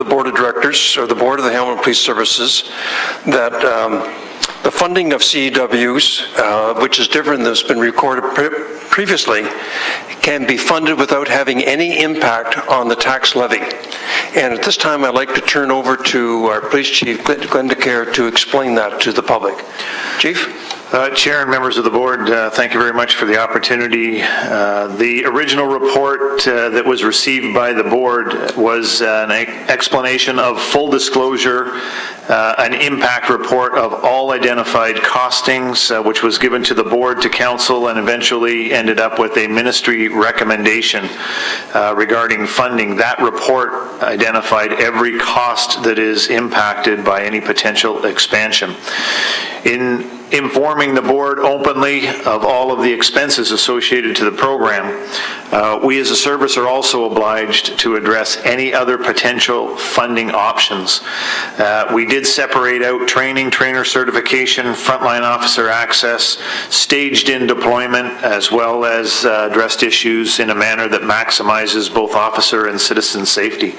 the Board of Directors or the Board of the Hamilton Police Services that the funding of CEWs, which is different than has been recorded previously, can be funded without having any impact on the tax levy. And at this time, I'd like to turn over to our Police Chief, Glenn DeCare, to explain that to the public. Chief? Chair and members of the board, thank you very much for the opportunity. The original report that was received by the board was an explanation of full disclosure, an impact report of all identified costings, which was given to the board, to council, and eventually ended up with a ministry recommendation regarding funding. That report identified every cost that is impacted by any potential expansion. In informing the board openly of all of the expenses associated to the program, we as a service are also obliged to address any other potential funding options. We did separate out training, trainer certification, frontline officer access, staged in deployment, as well as addressed issues in a manner that maximizes both officer and citizen safety.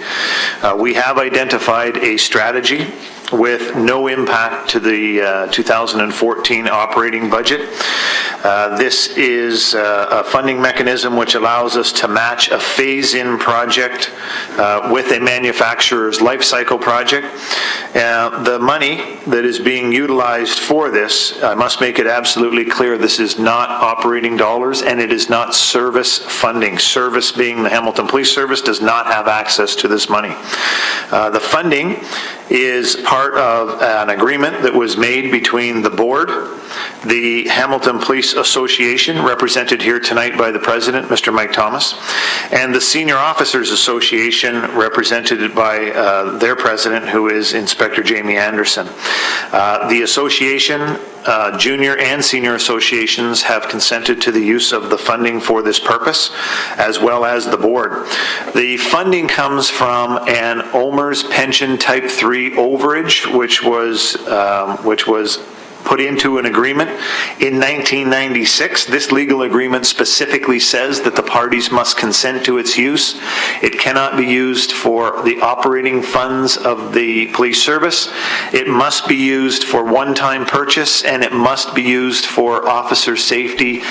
We have identified a strategy with no impact to the 2014 operating budget. This is a funding mechanism which allows us to match a phase-in project with a manufacturer's life cycle project. The money that is being utilized for this, I must make it absolutely clear, this is not operating dollars and it is not service funding. Service, being the Hamilton Police Service, does not have access to this money. The funding is part of an agreement that was made between the board, the Hamilton Police Association, represented here tonight by the president, Mr. Mike Thomas, and the Senior Officers Association, represented by their president, who is Inspector Jamie Anderson. The association, junior and senior associations, have consented to the use of the funding for this purpose, as well as the board. The funding comes from an OMERS pension type 3 overage, which was put into an agreement in 1996. This legal agreement specifically says that the parties must consent to its use. It cannot be used for the operating funds of the police service. It must be used for one-time purchase, and it must be used for officer safety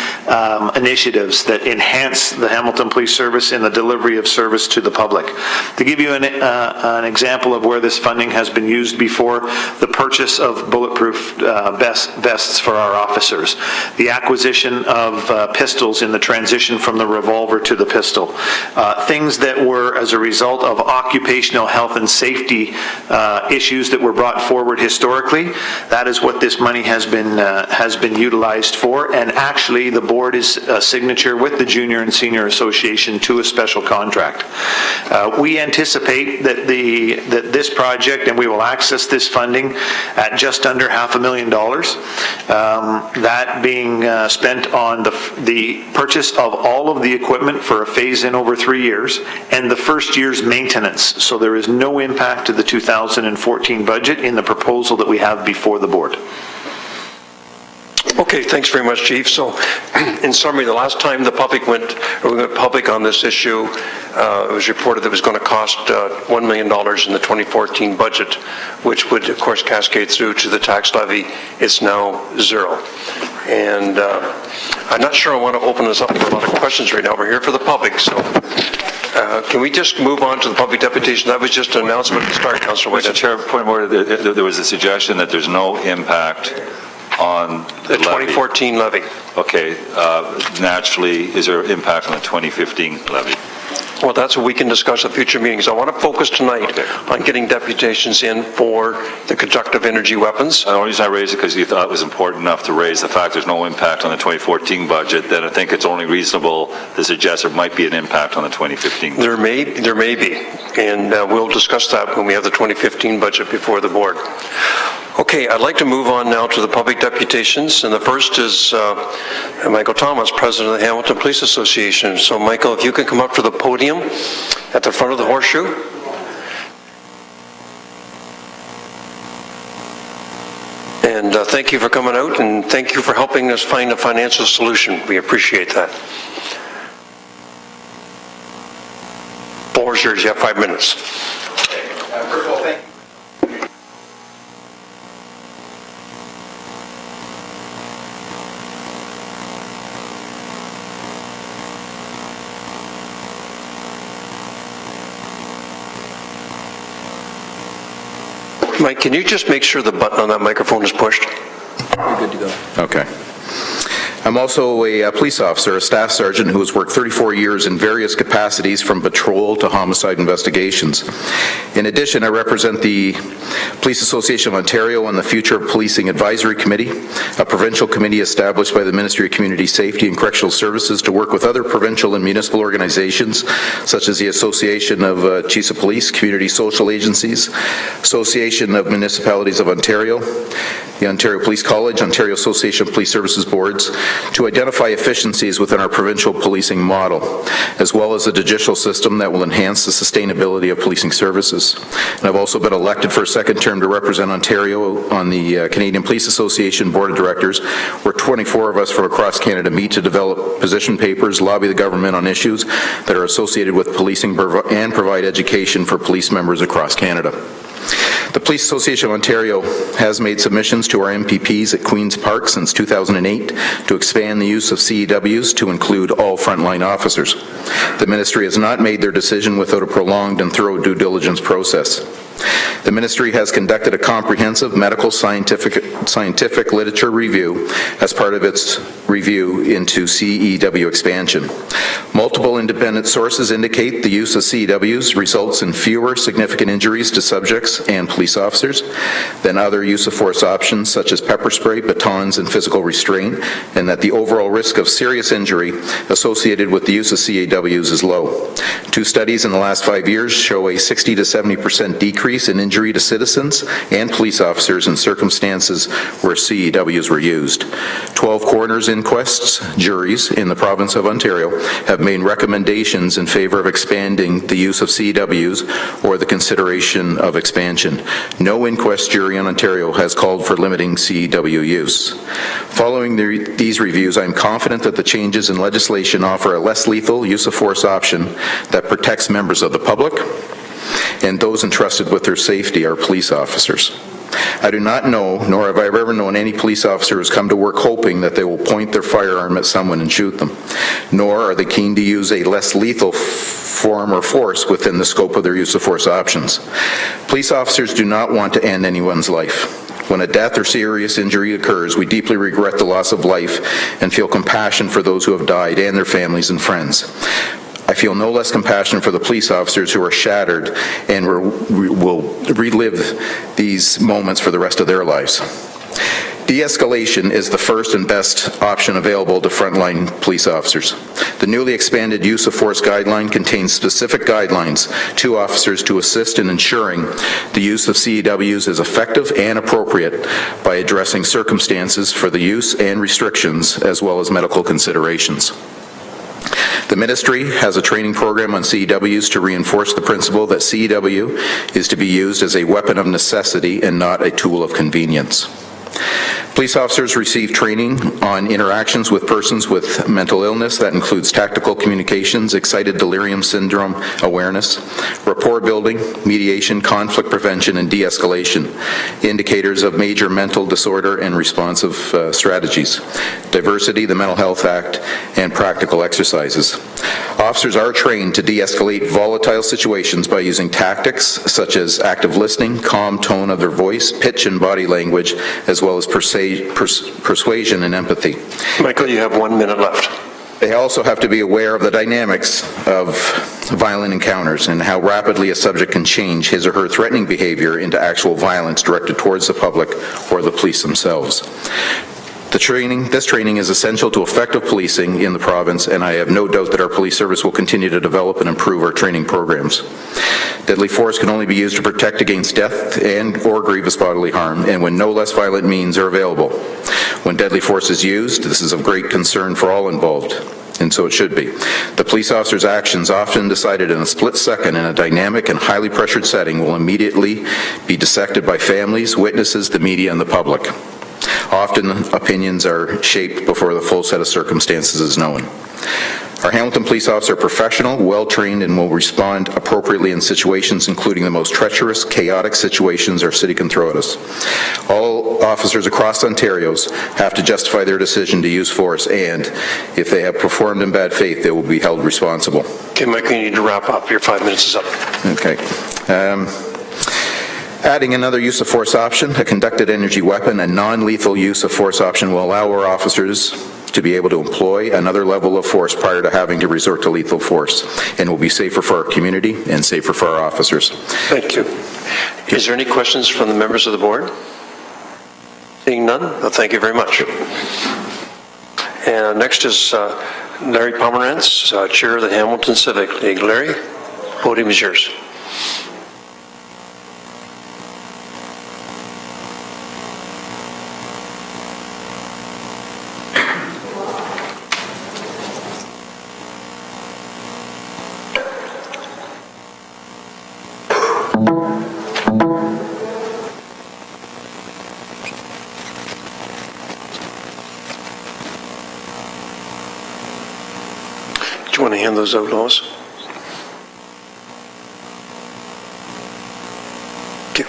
initiatives that enhance the Hamilton Police Service in the delivery of service to the public. To give you an example of where this funding has been used before, the purchase of bulletproof vests for our officers, the acquisition of pistols in the transition from the revolver to the pistol, things that were as a result of occupational health and safety issues that were brought forward historically. That is what this money has been utilized for, and actually the board is a signature with the Junior and Senior Association to a special contract. We anticipate that this project, and we will access this funding at just under $500,000. That being spent on the purchase of all of the equipment for a phase-in over 3 years and the first year's maintenance. So there is no impact to the 2014 budget in the proposal that we have before the board. Okay, thanks very much, Chief. So, in summary, the last time the public went public on this issue, it was reported that it was going to cost $1 million in the 2014 budget, which would, of course, cascade through to the tax levy. It's now zero. And I'm not sure I want to open this up for a lot of questions right now. We're here for the public, so can we just move on to the public deputation? That was just an announcement at the start, Councillor White. Mr. Chair, point of order, there was a suggestion that there's no impact on the 2014 levy. Okay, naturally, is there impact on the 2015 levy? Well, that's what we can discuss at future meetings. I want to focus tonight on getting deputations in for the conductive energy weapons. The only reason I raised it because you thought it was important enough to raise the fact there's no impact on the 2014 budget, then I think it's only reasonable to suggest there might be an impact on the 2015 budget. There may be, and we'll discuss that when we have the 2015 budget before the board. Okay, I'd like to move on now to the public deputations, and the first is Michael Thomas, President of the Hamilton Police Association. So, Michael, if you can come up to the podium at the front of the horseshoe. And thank you for coming out, and thank you for helping us find a financial solution. We appreciate that. Floor is yours. You have 5 minutes. Mike, can you just make sure the button on that microphone is pushed? You're good to go. Okay. I'm also a police officer, a staff sergeant who has worked 34 years in various capacities from patrol to homicide investigations. In addition, I represent the Police Association of Ontario on the Future of Policing Advisory Committee, a provincial committee established by the Ministry of Community Safety and Correctional Services to work with other provincial and municipal organizations, such as the Association of Chiefs of Police, Community Social Agencies, Association of Municipalities of Ontario, the Ontario Police College, Ontario Association of Police Services Boards, to identify efficiencies within our provincial policing model, as well as a judicial system that will enhance the sustainability of policing services. And I've also been elected for a second term to represent Ontario on the Canadian Police Association Board of Directors, where 24 of us from across Canada meet to develop position papers, lobby the government on issues that are associated with policing, and provide education for police members across Canada. The Police Association of Ontario has made submissions to our MPPs at Queen's Park since 2008 to expand the use of CEWs to include all frontline officers. The Ministry has not made their decision without a prolonged and thorough due diligence process. The Ministry has conducted a comprehensive medical scientific literature review as part of its review into CEW expansion. Multiple independent sources indicate the use of CEWs results in fewer significant injuries to subjects and police officers than other use of force options such as pepper spray, batons, and physical restraint, and that the overall risk of serious injury associated with the use of CEWs is low. 2 studies in the last 5 years show a 60 to 70% decrease in injury to citizens and police officers in circumstances where CEWs were used. 12 coroner's inquests, juries in the province of Ontario have made recommendations in favor of expanding the use of CEWs or the consideration of expansion. No inquest jury in Ontario has called for limiting CEW use. Following these reviews, I am confident that the changes in legislation offer a less lethal use of force option that protects members of the public and those entrusted with their safety, our police officers. I do not know, nor have I ever known any police officer who's come to work hoping that they will point their firearm at someone and shoot them, nor are they keen to use a less lethal form or force within the scope of their use of force options. Police officers do not want to end anyone's life. When a death or serious injury occurs, we deeply regret the loss of life and feel compassion for those who have died and their families and friends. I feel no less compassion for the police officers who are shattered and will relive these moments for the rest of their lives. De-escalation is the first and best option available to frontline police officers. The newly expanded use of force guideline contains specific guidelines to officers to assist in ensuring the use of CEWs is effective and appropriate by addressing circumstances for the use and restrictions as well as medical considerations. The Ministry has a training program on CEWs to reinforce the principle that CEW is to be used as a weapon of necessity and not a tool of convenience. Police officers receive training on interactions with persons with mental illness that includes tactical communications, excited delirium syndrome awareness, rapport building, mediation, conflict prevention, and de-escalation, indicators of major mental disorder and responsive strategies, diversity, the Mental Health Act, and practical exercises. Officers are trained to de-escalate volatile situations by using tactics such as active listening, calm tone of their voice, pitch and body language, as well as persuasion and empathy. Michael, you have 1 minute left. They also have to be aware of the dynamics of violent encounters and how rapidly a subject can change his or her threatening behavior into actual violence directed towards the public or the police themselves. This training is essential to effective policing in the province, and I have no doubt that our police service will continue to develop and improve our training programs. Deadly force can only be used to protect against death and or grievous bodily harm, and when no less violent means are available. When deadly force is used, this is of great concern for all involved, and so it should be. The police officer's actions, often decided in a split second in a dynamic and highly pressured setting, will immediately be dissected by families, witnesses, the media, and the public. Often, opinions are shaped before the full set of circumstances is known. Our Hamilton police officers are professional, well-trained, and will respond appropriately in situations including the most treacherous, chaotic situations our city can throw at us. All officers across Ontario have to justify their decision to use force, and if they have performed in bad faith, they will be held responsible. Okay, Michael, you need to wrap up. Your 5 minutes is up. Okay. Adding another use of force option, a conducted energy weapon, a non-lethal use of force option will allow our officers to be able to employ another level of force prior to having to resort to lethal force, and will be safer for our community and safer for our officers. Thank you. Is there any questions from the members of the board? Seeing none, well, thank you very much. And next is Larry Pomerantz, Chair of the Hamilton Civic League. Larry, podium is yours. Do you want to hand those out, Lois? Thank you.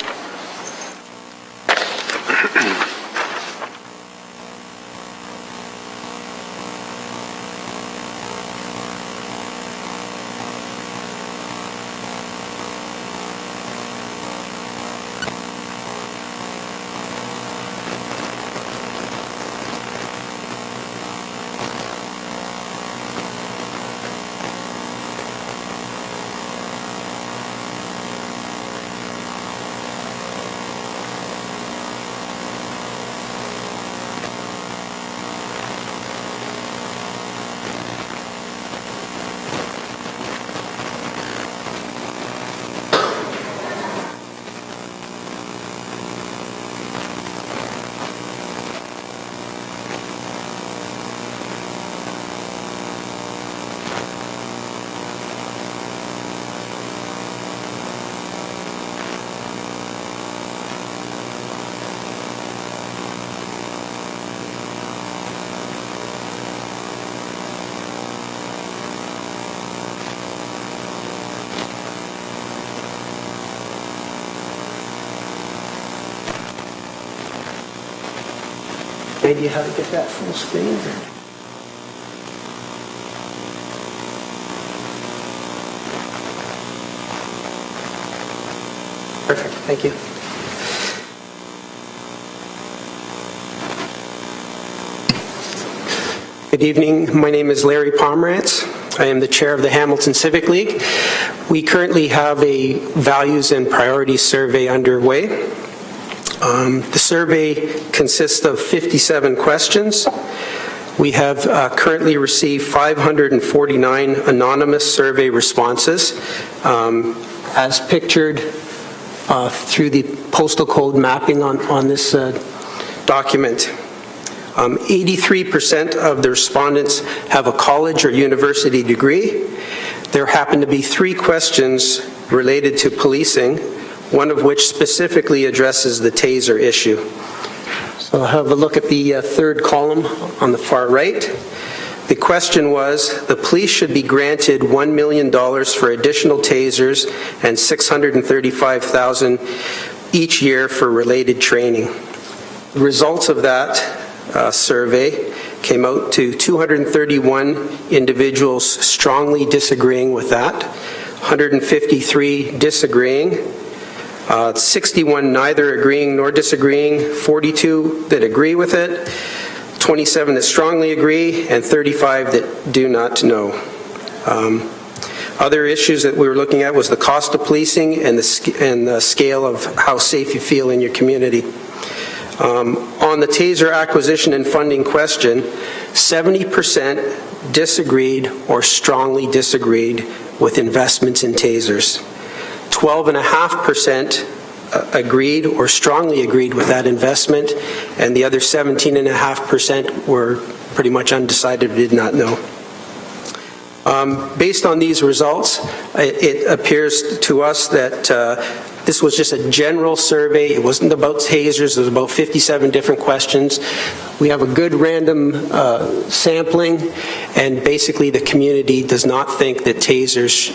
Idea how to get that full screen? Perfect, thank you. Good evening, my name is Larry Pomerantz. I am the chair of the Hamilton Civic League. We currently have a values and priorities survey underway. The survey consists of 57 questions. We have currently received 549 anonymous survey responses, as pictured through the postal code mapping on this document. 83% of the respondents have a college or university degree. There happen to be 3 questions related to policing, one of which specifically addresses the TASER issue. So I'll have a look at the third column on the far right. The question was, the police should be granted $1 million for additional TASERs and $635,000 each year for related training. The results of that survey came out to 231 individuals strongly disagreeing with that, 153 disagreeing, 61 neither agreeing nor disagreeing, 42 that agree with it, 27 that strongly agree, and 35 that do not know. Other issues that we were looking at was the cost of policing and the scale of how safe you feel in your community. On the TASER acquisition and funding question, 70% disagreed or strongly disagreed with investments in TASERs. 12.5% agreed or strongly agreed with that investment, and the other 17.5% were pretty much undecided or did not know. Based on these results, it appears to us that this was just a general survey. It wasn't about tasers. There was about 57 different questions. We have a good random sampling, and basically the community does not think that tasers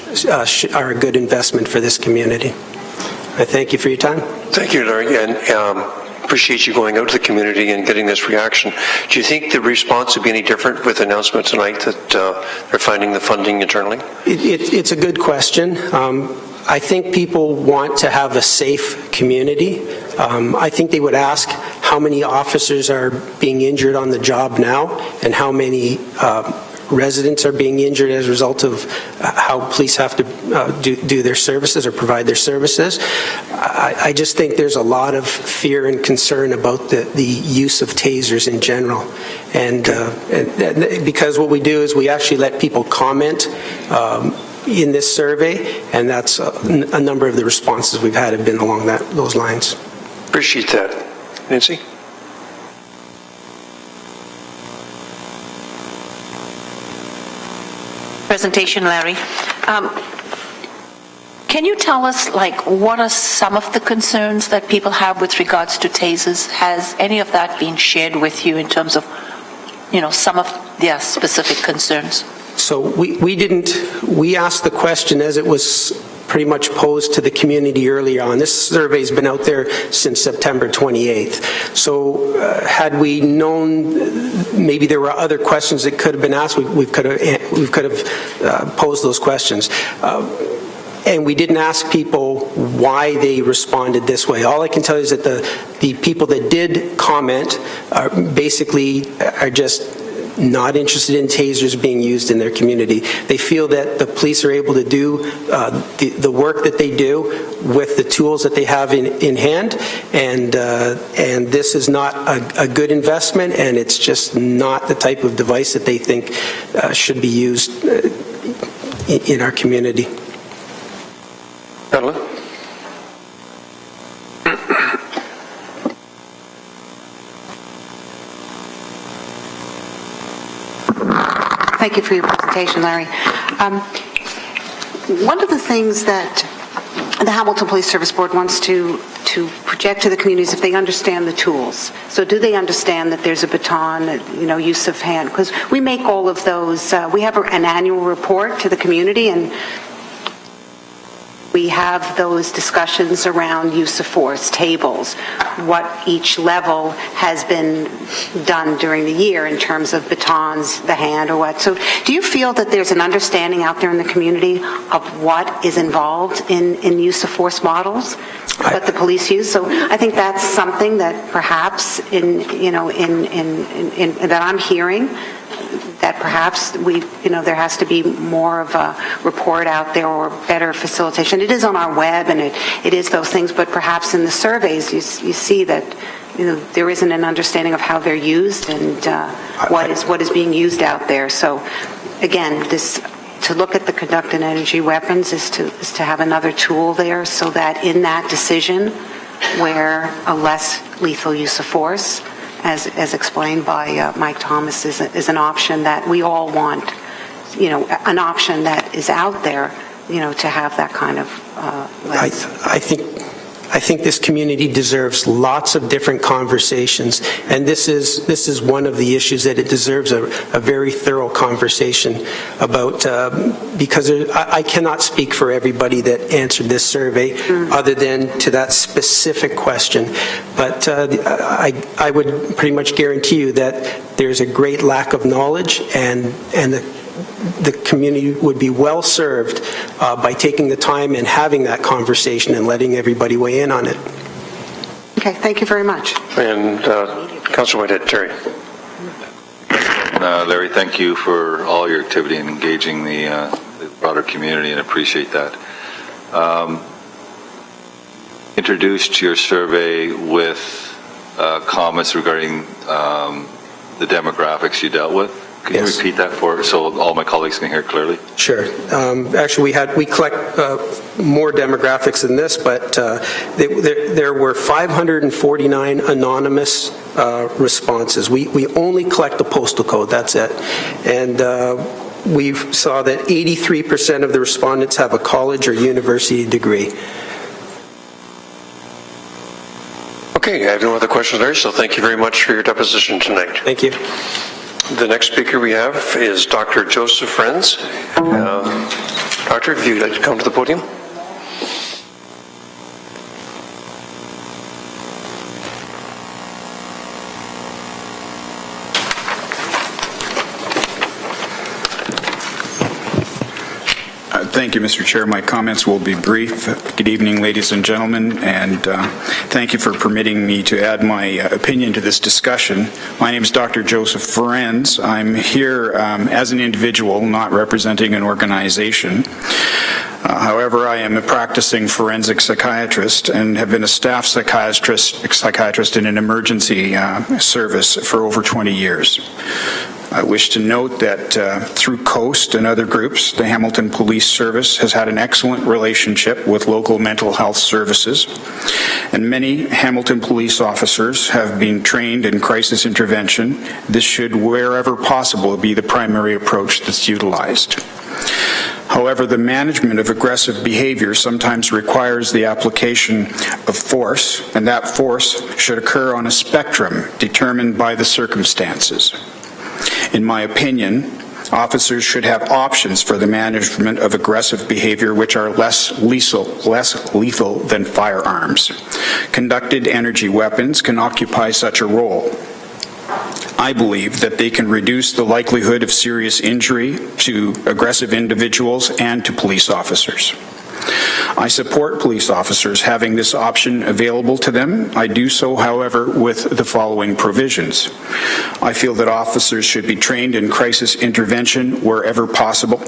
are a good investment for this community. I thank you for your time. Thank you, Larry, and appreciate you going out to the community and getting this reaction. Do you think the response would be any different with the announcement tonight that they're finding the funding internally? It's a good question. I think people want to have a safe community. I think they would ask how many officers are being injured on the job now and how many residents are being injured as a result of how police have to do their services or provide their services. I just think there's a lot of fear and concern about the use of tasers in general. And because what we do is we actually let people comment in this survey, and that's a number of the responses we've had have been along those lines. Appreciate that. Nancy? Presentation, Larry. Can you tell us, what are some of the concerns that people have with regards to tasers? Has any of that been shared with you in terms of, some of their specific concerns? So we asked the question as it was pretty much posed to the community earlier on. This survey's been out there since September 28th. So had we known maybe there were other questions that could have been asked, we could have posed those questions. And we didn't ask people why they responded this way. All I can tell you is that the people that did comment are just not interested in tasers being used in their community. They feel that the police are able to do the work that they do with the tools that they have in hand, and this is not a good investment, and it's just not the type of device that they think should be used in our community. Madeline? Thank you for your presentation, Larry. One of the things that the Hamilton Police Service Board wants to project to the communities if they understand the tools. So do they understand that there's a baton, use of hand? Because we make all of those, we have an annual report to the community, and we have those discussions around use of force, tables, what each level has been done during the year in terms of batons, the hand, or what. So do you feel that there's an understanding out there in the community of what is involved in use of force models, what the police use? So I think that's something that perhaps that I'm hearing, that perhaps there has to be more of a report out there or better facilitation. It is on our web and it is those things, but perhaps in the surveys you see that there isn't an understanding of how they're used and what is being used out there. So again, to look at the conductive energy weapons is to have another tool there, so that in that decision where a less lethal use of force, as explained by Mike Thomas, is an option that we all want, an option that is out there, to have that kind of lens. I think this community deserves lots of different conversations, and this is one of the issues that it deserves a very thorough conversation about, because I cannot speak for everybody that answered this survey other than to that specific question, but I would pretty much guarantee you that there's a great lack of knowledge, and the community would be well served by taking the time and having that conversation and letting everybody weigh in on it. Okay, thank you very much. And Councilor Whitehead, Terry. Larry, thank you for all your activity in engaging the broader community, and appreciate that. Introduced your survey with comments regarding the demographics you dealt with. Can you repeat that so all my colleagues can hear clearly? Sure. Actually, we collect more demographics than this, but there were 549 anonymous responses. We only collect the postal code, that's it. And we saw that 83% of the respondents have a college or university degree. Okay, I have no other questions there, so thank you very much for your deposition tonight. Thank you. The next speaker we have is Dr. Joseph Friends. Doctor, if you'd like to come to the podium. Thank you, Mr. Chair. My comments will be brief. Good evening, ladies and gentlemen, and thank you for permitting me to add my opinion to this discussion. My name is Dr. Joseph Ferenz. I'm here as an individual, not representing an organization. However, I am a practicing forensic psychiatrist and have been a staff psychiatrist in an emergency service for over 20 years. I wish to note that through COAST and other groups, the Hamilton Police Service has had an excellent relationship with local mental health services, and many Hamilton police officers have been trained in crisis intervention. This should, wherever possible, be the primary approach that's utilized. However, the management of aggressive behavior sometimes requires the application of force, and that force should occur on a spectrum determined by the circumstances. In my opinion, officers should have options for the management of aggressive behavior which are less lethal than firearms. Conducted energy weapons can occupy such a role. I believe that they can reduce the likelihood of serious injury to aggressive individuals and to police officers. I support police officers having this option available to them. I do so, however, with the following provisions. I feel that officers should be trained in crisis intervention wherever possible.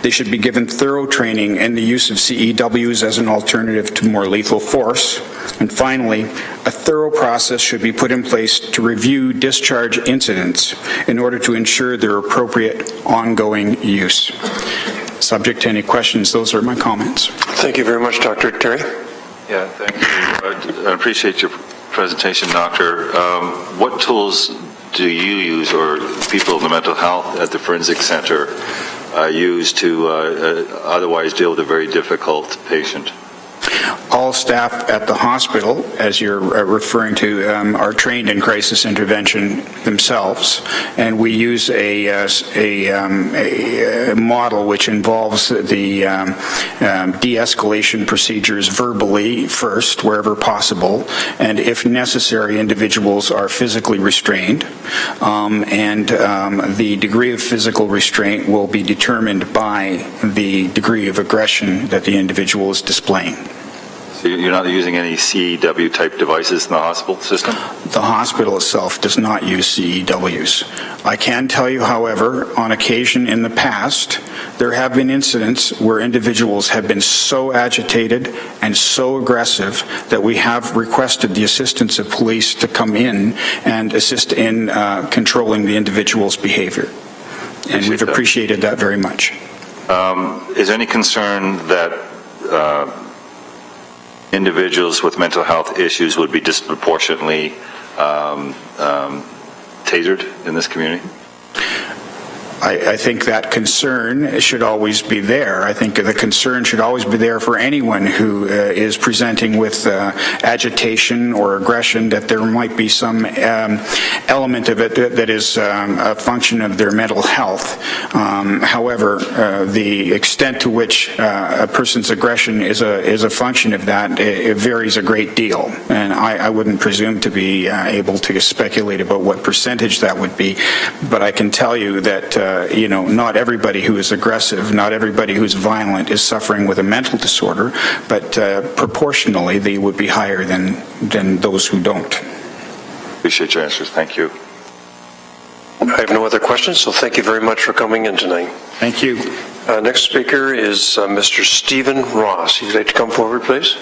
They should be given thorough training in the use of CEWs as an alternative to more lethal force. And finally, a thorough process should be put in place to review discharge incidents in order to ensure their appropriate ongoing use. Subject to any questions, those are my comments. Thank you very much, Dr. Terry. Yeah, thank you. I appreciate your presentation, Doctor. What tools do you use, or people in the mental health at the Forensic Center use to otherwise deal with a very difficult patient? All staff at the hospital, as you're referring to, are trained in crisis intervention themselves, and we use a model which involves the de-escalation procedures verbally first, wherever possible, and if necessary, individuals are physically restrained, and the degree of physical restraint will be determined by the degree of aggression that the individual is displaying. So you're not using any CEW-type devices in the hospital system? The hospital itself does not use CEWs. I can tell you, however, on occasion in the past, there have been incidents where individuals have been so agitated and so aggressive that we have requested the assistance of police to come in and assist in controlling the individual's behavior. And we've appreciated that very much. Is there any concern that individuals with mental health issues would be disproportionately tasered in this community? I think that concern should always be there. I think the concern should always be there for anyone who is presenting with agitation or aggression, that there might be some element of it that is a function of their mental health. However, the extent to which a person's aggression is a function of that, it varies a great deal. And I wouldn't presume to be able to speculate about what percentage that would be, but I can tell you that not everybody who is aggressive, not everybody who's violent is suffering with a mental disorder, but proportionally they would be higher than those who don't. Appreciate your answers. Thank you. I have no other questions, so thank you very much for coming in tonight. Thank you. Next speaker is Mr. Stephen Ross. You'd like to come forward, please?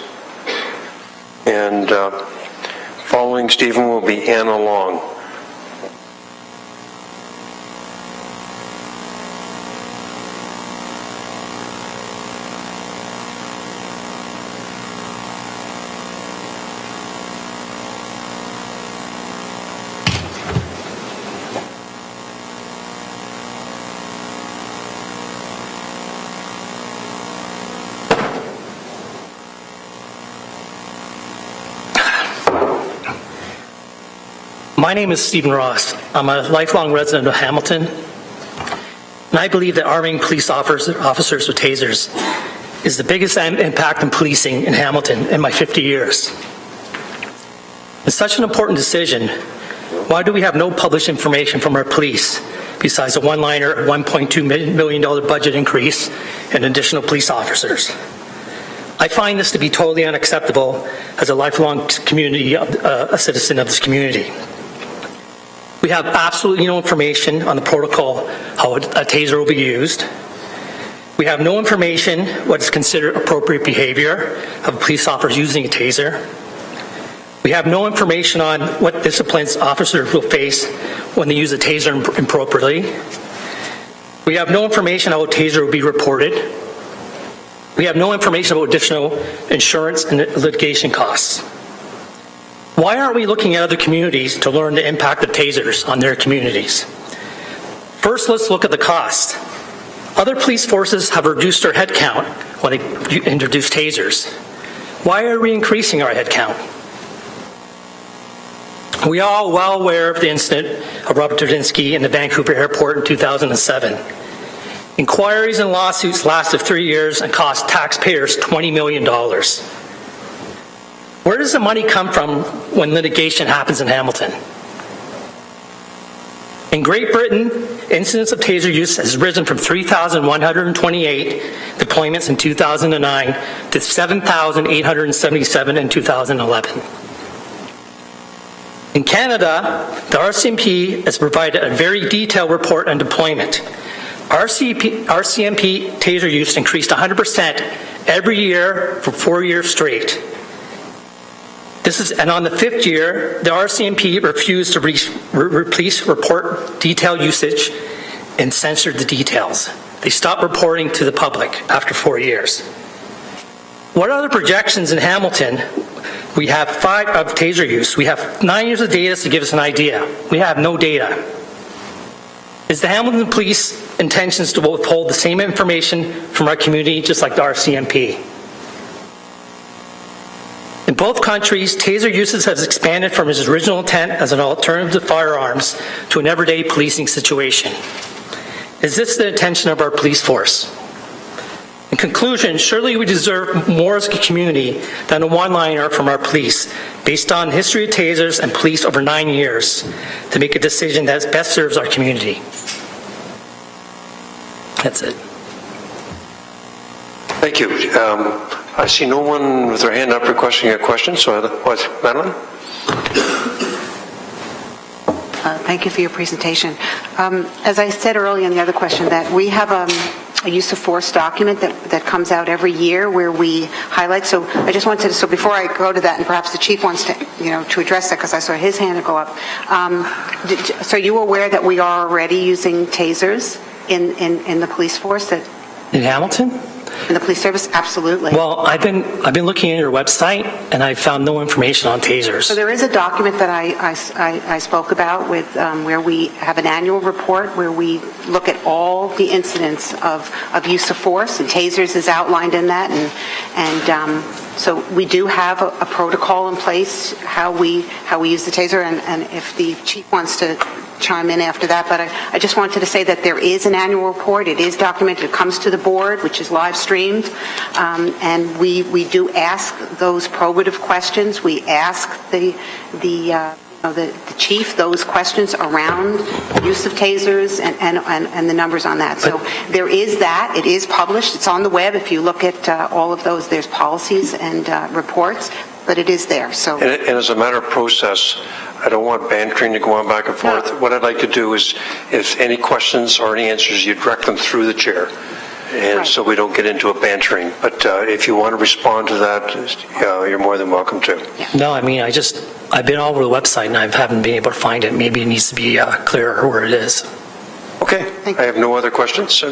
And following Stephen will be Anna Long. My name is Stephen Ross. I'm a lifelong resident of Hamilton, and I believe that arming police officers with tasers is the biggest impact on policing in Hamilton in my 50 years. It's such an important decision. Why do we have no published information from our police besides a one-liner $1.2 million budget increase and additional police officers. I find this to be totally unacceptable as a lifelong community, a citizen of this community. We have absolutely no information on the protocol, how a taser will be used. We have no information what is considered appropriate behavior of a police officer using a taser. We have no information on what disciplines officers will face when they use a taser improperly. We have no information how a taser will be reported. We have no information about additional insurance and litigation costs. Why aren't we looking at other communities to learn the impact of tasers on their communities? First, let's look at the cost. Other police forces have reduced their headcount when they introduce tasers. Why are we increasing our headcount? We are all well aware of the incident of Robert Dudinsky in the Vancouver airport in 2007. Inquiries and lawsuits lasted 3 years and cost taxpayers $20 million. Where does the money come from when litigation happens in Hamilton? In Great Britain, incidents of taser use has risen from 3,128 deployments in 2009 to 7,877 in 2011. In Canada, the RCMP has provided a very detailed report on deployment. RCMP taser use increased 100% every year for 4 years straight. And on the 5th year, the RCMP refused to report detailed usage and censored the details. They stopped reporting to the public after 4 years. What are the projections in Hamilton? We have 5 of taser use. We have 9 years of data to give us an idea. We have no data. Is the Hamilton Police intentions to withhold the same information from our community just like the RCMP? In both countries, taser usage has expanded from its original intent as an alternative to firearms to an everyday policing situation. Is this the intention of our police force? In conclusion, surely we deserve more as a community than a one-liner from our police based on the history of tasers and police over 9 years to make a decision that best serves our community. That's it. Thank you. I see no one with their hand up requesting a question, so Madeline? Thank you for your presentation. As I said earlier in the other question, that we have a use of force document that comes out every year where we highlight. So I just wanted to, so before I go to that, and perhaps the chief wants to, to address that because I saw his hand go up. So are you aware that we are already using tasers in the police force? In Hamilton? In the police service? Absolutely. Well, I've been looking at your website and I found no information on tasers. So there is a document that I spoke about with where we have an annual report where we look at all the incidents of use of force, and tasers is outlined in that, and so we do have a protocol in place how we use the taser, and if the chief wants to chime in after that, but I just wanted to say that there is an annual report. It is documented. It comes to the board, which is live streamed, and we do ask those probative questions. We ask the chief those questions around use of tasers and the numbers on that. So there is that. It is published. It's on the web. If you look at all of those, there's policies and reports, but it is there. So and as a matter of process, I don't want bantering to go on back and forth. No. What I'd like to do is, if any questions or any answers, you direct them through the chair. And right. So we don't get into a bantering. But if you want to respond to that, you're more than welcome to. Yeah. No, I mean, I've been all over the website and I haven't been able to find it. Maybe it needs to be clearer where it is. Okay. I have no other questions.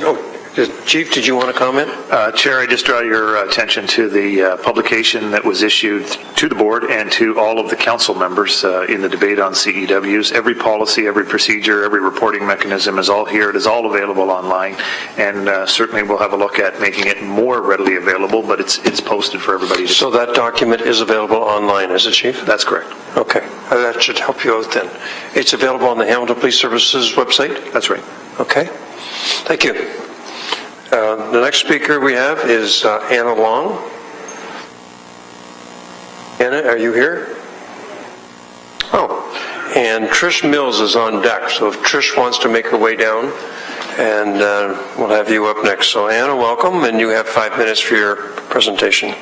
Chief, did you want to comment? Chair, I just draw your attention to the publication that was issued to the board and to all of the council members in the debate on CEWs. Every policy, every procedure, every reporting mechanism is all here. It is all available online, and certainly we'll have a look at making it more readily available, but it's posted for everybody to see. So that document is available online, is it, Chief? That's correct. Okay. That should help you out then. It's available on the Hamilton Police Services website? That's right. Okay. Thank you. The next speaker we have is Anna Long. Anna, are you here? Oh, and Trish Mills is on deck. So if Trish wants to make her way down, And we'll have you up next. So Anna, welcome, and you have 5 minutes for your presentation.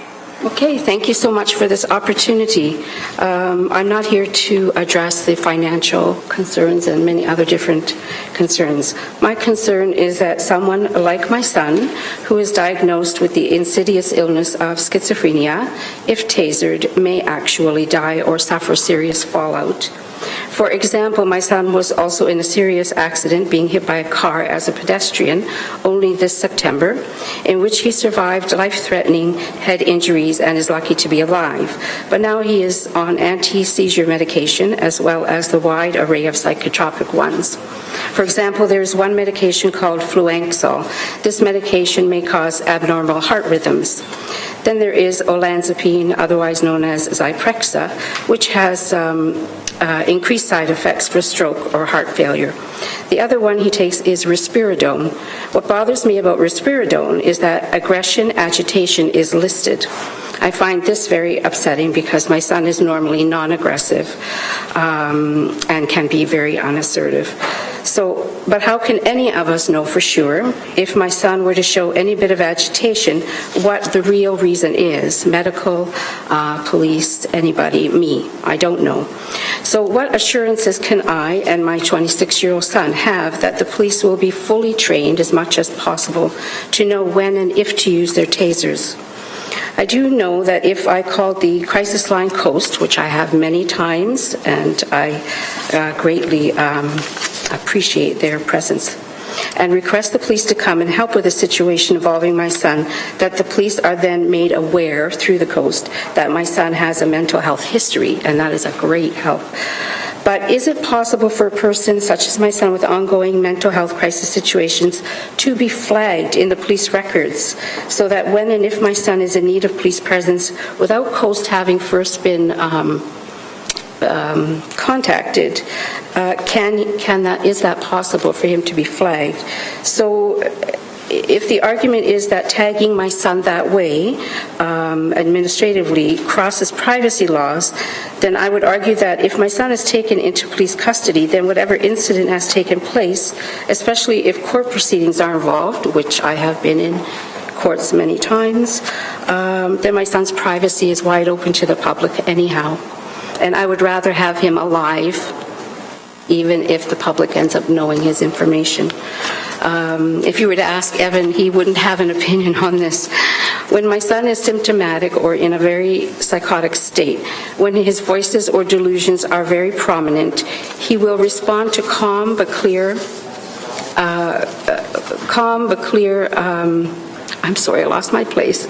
Okay, thank you so much for this opportunity. I'm not here to address the financial concerns and many other different concerns. My concern is that someone like my son, who is diagnosed with the insidious illness of schizophrenia, if tasered, may actually die or suffer serious fallout. For example, my son was also in a serious accident being hit by a car as a pedestrian only this September, in which he survived life-threatening head injuries and is lucky to be alive. But now he is on anti-seizure medication as well as the wide array of psychotropic ones. For example, there is one medication called Fluanxol. This medication may cause abnormal heart rhythms. Then there is olanzapine, otherwise known as Zyprexa, which has increased side effects for stroke or heart failure. The other one he takes is risperidone. What bothers me about risperidone is that aggression, agitation is listed. I find this very upsetting because my son is normally non-aggressive and can be very unassertive. But how can any of us know for sure if my son were to show any bit of agitation what the real reason is? Medical, police, anybody, me, I don't know. So what assurances can I and my 26-year-old son have that the police will be fully trained as much as possible to know when and if to use their tasers? I do know that if I called the crisis line Coast, which I have many times, and I greatly appreciate their presence, and request the police to come and help with a situation involving my son, that the police are then made aware through the Coast that my son has a mental health history, and that is a great help. But is it possible for a person such as my son with ongoing mental health crisis situations to be flagged in the police records so that when and if my son is in need of police presence, without Coast having first been contacted, is that possible for him to be flagged? So if the argument is that tagging my son that way administratively crosses privacy laws, then I would argue that if my son is taken into police custody, then whatever incident has taken place, especially if court proceedings are involved, which I have been in courts many times, then my son's privacy is wide open to the public anyhow. And I would rather have him alive, even if the public ends up knowing his information. If you were to ask Evan, he wouldn't have an opinion on this. When my son is symptomatic or in a very psychotic state, when his voices or delusions are very prominent, he will respond to calm but clear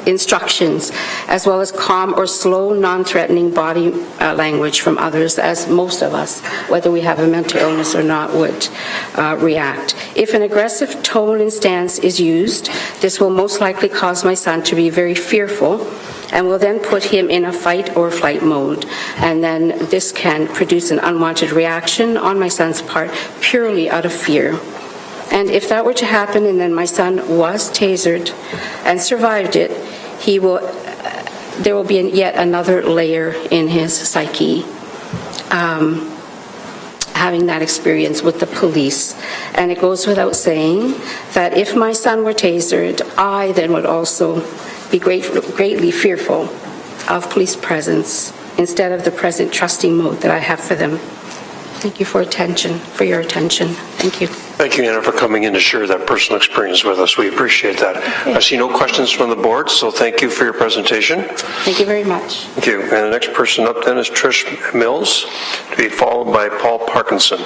instructions, as well as calm or slow, non-threatening body language from others, as most of us, whether we have a mental illness or not, would react. If an aggressive tone and stance is used, this will most likely cause my son to be very fearful and will then put him in a fight or flight mode. And then this can produce an unwanted reaction on my son's part purely out of fear. And if that were to happen and then my son was tasered and survived it, there will be yet another layer in his psyche, having that experience with the police. And it goes without saying that if my son were tasered, I then would also be greatly fearful of police presence instead of the present trusting mode that I have for them. Thank you for your attention. Thank you. Thank you, Anna, for coming in to share that personal experience with us. We appreciate that. Okay. I see no questions from the board, so thank you for your presentation. Thank you very much. Thank you. And the next person up then is Trish Mills, to be followed by Paul Parkinson.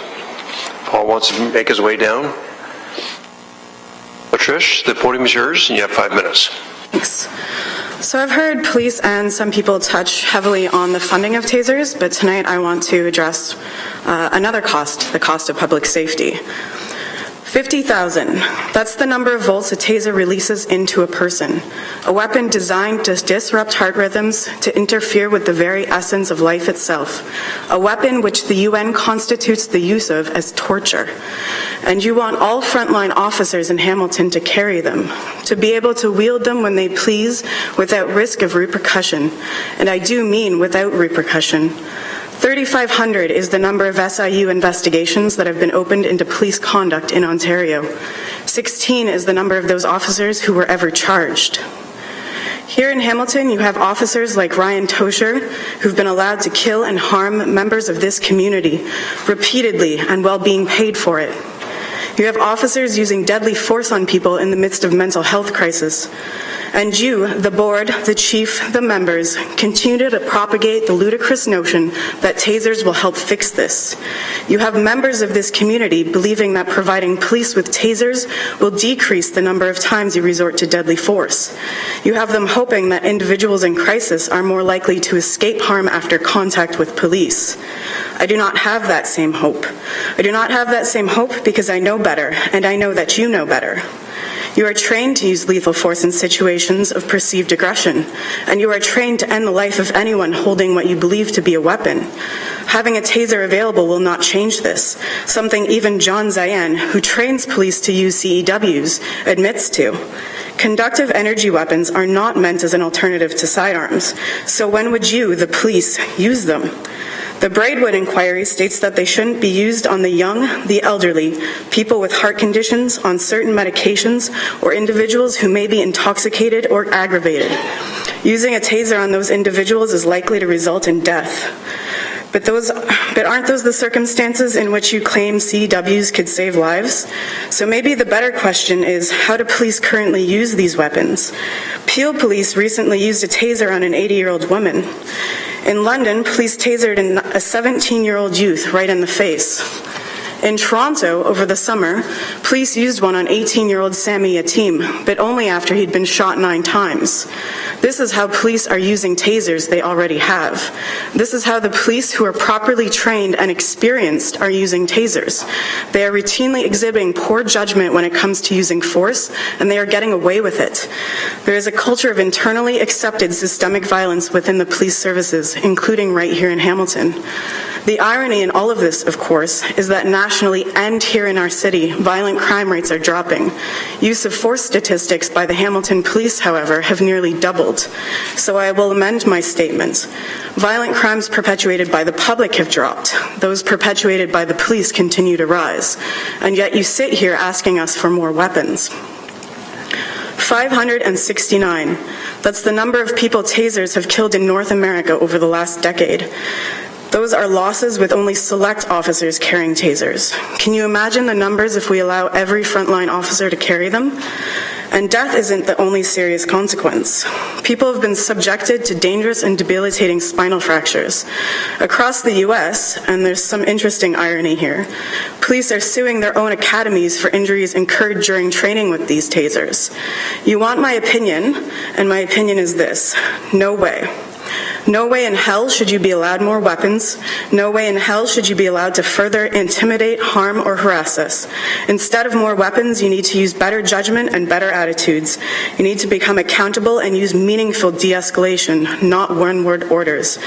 Paul wants to make his way down. So Trish, the podium is yours, and you have 5 minutes. Thanks. So I've heard police and some people touch heavily on the funding of tasers, but tonight I want to address another cost, the cost of public safety. 50,000. That's the number of volts a taser releases into a person. A weapon designed to disrupt heart rhythms, to interfere with the very essence of life itself. A weapon which the UN constitutes the use of as torture. And you want all frontline officers in Hamilton to carry them, to be able to wield them when they please without risk of repercussion. And I do mean without repercussion. 3,500 is the number of SIU investigations that have been opened into police conduct in Ontario. 16 is the number of those officers who were ever charged. Here in Hamilton, you have officers like Ryan Tosher, who've been allowed to kill and harm members of this community repeatedly and while being paid for it. You have officers using deadly force on people in the midst of mental health crisis. And you, the board, the chief, the members, continue to propagate the ludicrous notion that tasers will help fix this. You have members of this community believing that providing police with tasers will decrease the number of times you resort to deadly force. You have them hoping that individuals in crisis are more likely to escape harm after contact with police. I do not have that same hope. I do not have that same hope because I know better, and I know that you know better. You are trained to use lethal force in situations of perceived aggression, and you are trained to end the life of anyone holding what you believe to be a weapon. Having a taser available will not change this, something even John Zayan, who trains police to use CEWs, admits to. Conductive energy weapons are not meant as an alternative to sidearms, so when would you, the police, use them? The Braidwood inquiry states that they shouldn't be used on the young, the elderly, people with heart conditions, on certain medications, or individuals who may be intoxicated or aggravated. Using a taser on those individuals is likely to result in death. But aren't those the circumstances in which you claim CEWs could save lives? So maybe the better question is, how do police currently use these weapons? Peel Police recently used a taser on an 80-year-old woman. In London, police tasered a 17-year-old youth right in the face. In Toronto, over the summer, police used one on 18-year-old Sammy Yatim, but only after he'd been shot 9 times. This is how police are using tasers they already have. This is how the police who are properly trained and experienced are using tasers. They are routinely exhibiting poor judgment when it comes to using force, and they are getting away with it. There is a culture of internally accepted systemic violence within the police services, including right here in Hamilton. The irony in all of this, of course, is that nationally and here in our city, violent crime rates are dropping. Use of force statistics by the Hamilton Police, however, have nearly doubled. So I will amend my statement. Violent crimes perpetuated by the public have dropped. Those perpetuated by the police continue to rise. And yet you sit here asking us for more weapons. 569. That's the number of people tasers have killed in North America over the last decade. Those are losses with only select officers carrying tasers. Can you imagine the numbers if we allow every frontline officer to carry them? And death isn't the only serious consequence. People have been subjected to dangerous and debilitating spinal fractures. Across the U.S., and there's some interesting irony here, police are suing their own academies for injuries incurred during training with these tasers. You want my opinion, and my opinion is this: no way. No way in hell should you be allowed more weapons. No way in hell should you be allowed to further intimidate, harm, or harass us. Instead of more weapons, you need to use better judgment and better attitudes. You need to become accountable and use meaningful de-escalation, not one-word orders.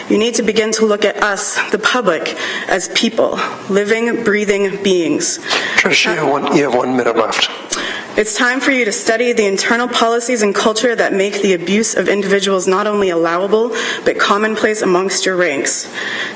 You need to begin to look at us, the public, as people, living, breathing beings. Trish, you have 1 minute left. It's time for you to study the internal policies and culture that make the abuse of individuals not only allowable, but commonplace amongst your ranks.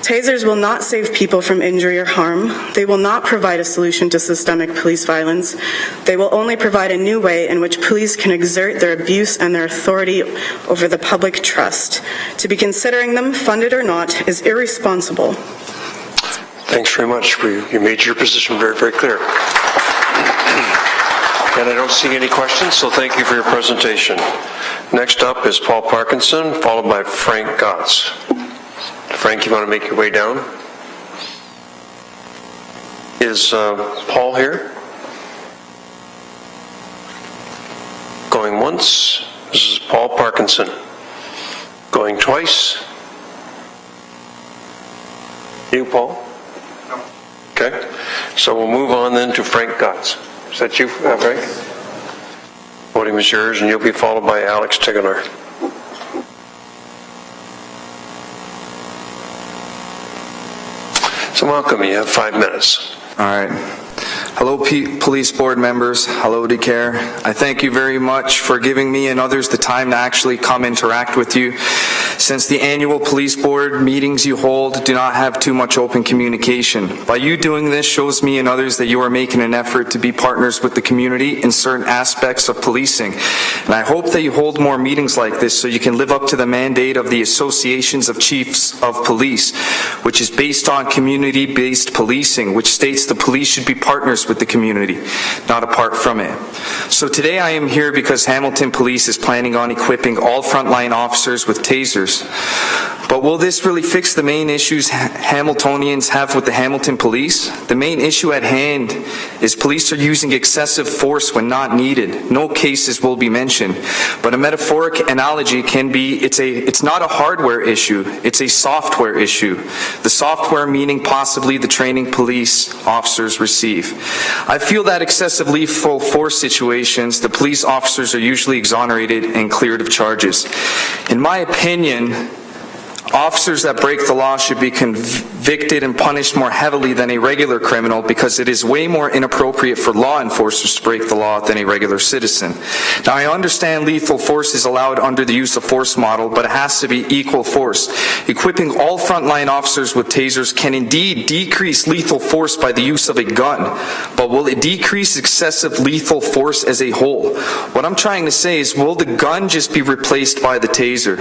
Tasers will not save people from injury or harm. They will not provide a solution to systemic police violence. They will only provide a new way in which police can exert their abuse and their authority over the public trust. To be considering them, funded or not, is irresponsible. Thanks very much. You made your position very, very clear. And I don't see any questions, so thank you for your presentation. Next up is Paul Parkinson, followed by Frank Gotts. Frank, you want to make your way down? Is Paul here? Going once. This is Paul Parkinson. Going twice. You, Paul? No. Okay. So we'll move on then to Frank Gotts. Is that you, Frank? Podium is yours, and you'll be followed by Alex Tiggeler. So welcome, you have 5 minutes. All right. Hello, police board members. Hello, DeCare. I thank you very much for giving me and others the time to actually come interact with you. since the annual police board meetings you hold do not have too much open communication. By you doing this shows me and others that you are making an effort to be partners with the community in certain aspects of policing. And I hope that you hold more meetings like this so you can live up to the mandate of the Associations of Chiefs of Police, which is based on community-based policing, which states the police should be partners with the community, not apart from it. So today I am here because Hamilton Police is planning on equipping all frontline officers with tasers. But will this really fix the main issues Hamiltonians have with the Hamilton Police? The main issue at hand is police are using excessive force when not needed. No cases will be mentioned, but a metaphoric analogy can be it's not a hardware issue, it's a software issue. The software meaning possibly the training police officers receive. I feel that excessive lethal force situations, the police officers are usually exonerated and cleared of charges. In my opinion, officers that break the law should be convicted and punished more heavily than a regular criminal because it is way more inappropriate for law enforcers to break the law than a regular citizen. Now, I understand lethal force is allowed under the use of force model, but it has to be equal force. Equipping all frontline officers with tasers can indeed decrease lethal force by the use of a gun, but will it decrease excessive lethal force as a whole? What I'm trying to say is, will the gun just be replaced by the taser?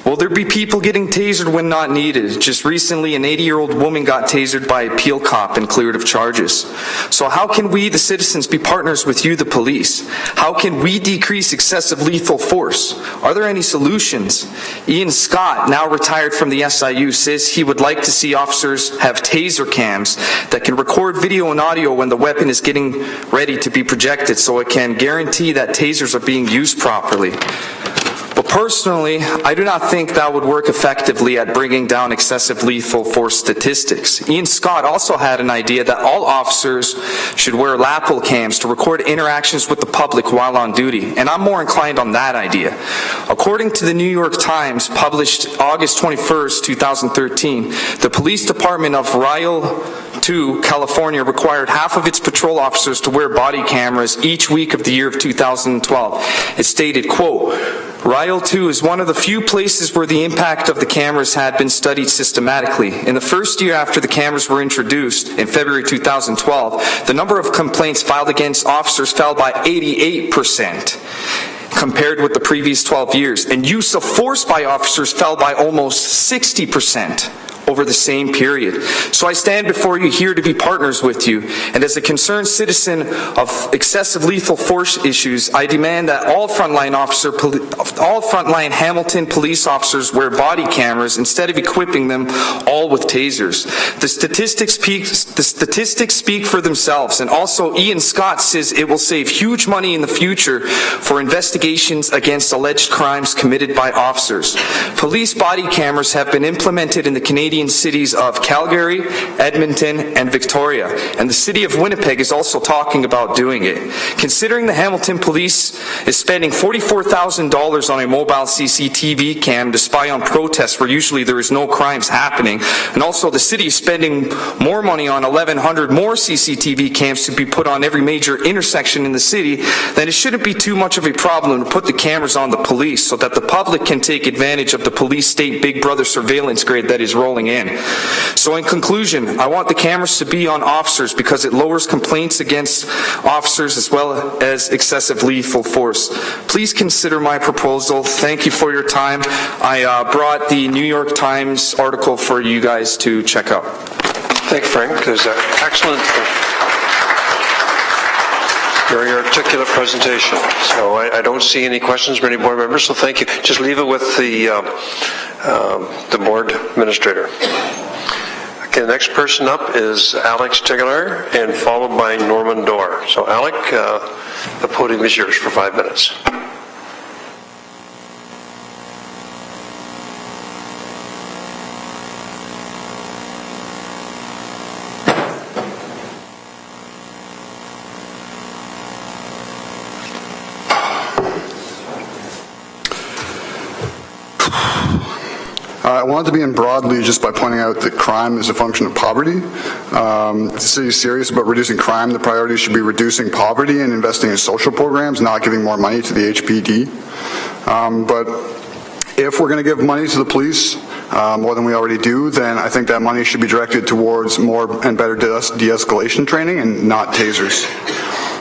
Will there be people getting tasered when not needed? Just recently, an 80-year-old woman got tasered by a peel cop and cleared of charges. So how can we, the citizens, be partners with you, the police? How can we decrease excessive lethal force? Are there any solutions? Ian Scott, now retired from the SIU, says he would like to see officers have taser cams that can record video and audio when the weapon is getting ready to be projected so it can guarantee that tasers are being used properly. But personally, I do not think that would work effectively at bringing down excessive lethal force statistics. Ian Scott also had an idea that all officers should wear lapel cams to record interactions with the public while on duty, and I'm more inclined on that idea. According to the New York Times, published August 21st, 2013, the police department of Ryle 2, California, required half of its patrol officers to wear body cameras each week of the year of 2012. It stated, quote, Ryle 2 is one of the few places where the impact of the cameras had been studied systematically. In the first year after the cameras were introduced, in February 2012, the number of complaints filed against officers fell by 88%. Compared with the previous 12 years, and use of force by officers fell by almost 60%. Over the same period. So I stand before you here to be partners with you, and as a concerned citizen of excessive lethal force issues, I demand that all frontline Hamilton police officers wear body cameras instead of equipping them all with tasers. The statistics speak for themselves, and also Ian Scott says it will save huge money in the future for investigations against alleged crimes committed by officers. Police body cameras have been implemented in the Canadian cities of Calgary, Edmonton, and Victoria, and the city of Winnipeg is also talking about doing it. Considering the Hamilton Police is spending $44,000 on a mobile CCTV cam to spy on protests where usually there is no crimes happening, and also the city is spending more money on 1,100 more CCTV cams to be put on every major intersection in the city, then it shouldn't be too much of a problem to put the cameras on the police so that the public can take advantage of the police state Big Brother surveillance grid that is rolling in. So in conclusion, I want the cameras to be on officers because it lowers complaints against officers as well as excessive lethal force. Please consider my proposal. Thank you for your time. I brought the New York Times article for you guys to check out. Thank you, Frank. It was an excellent, very articulate presentation. So I don't see any questions from any board members, so thank you. Just leave it with the board administrator. Okay, the next person up is Alex Tegeler, and followed by Norman Dorr. So Alec, the podium is yours for 5 minutes. I wanted to begin broadly just by pointing out that crime is a function of poverty. If the city is serious about reducing crime, the priority should be reducing poverty and investing in social programs, not giving more money to the HPD. But If we're going to give money to the police, more than we already do, then I think that money should be directed towards more and better de-escalation training and not tasers.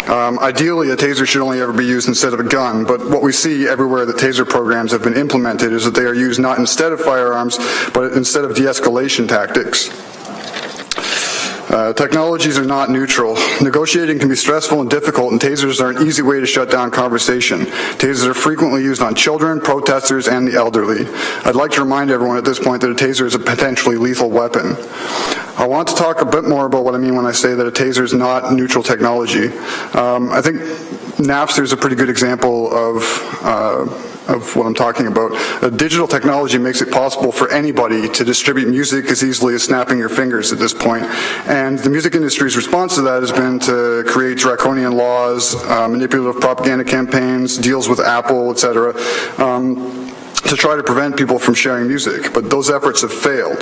Ideally, a taser should only ever be used instead of a gun, but what we see everywhere that taser programs have been implemented is that they are used not instead of firearms, but instead of de-escalation tactics. Technologies are not neutral. Negotiating can be stressful and difficult, and tasers are an easy way to shut down conversation. Tasers are frequently used on children, protesters, and the elderly. I'd like to remind everyone at this point that a taser is a potentially lethal weapon. I want to talk a bit more about what I mean when I say that a taser is not neutral technology. I think Napster is a pretty good example of what I'm talking about. Digital technology makes it possible for anybody to distribute music as easily as snapping your fingers at this point. And the music industry's response to that has been to create draconian laws, manipulative propaganda campaigns, deals with Apple, etc., to try to prevent people from sharing music. But those efforts have failed.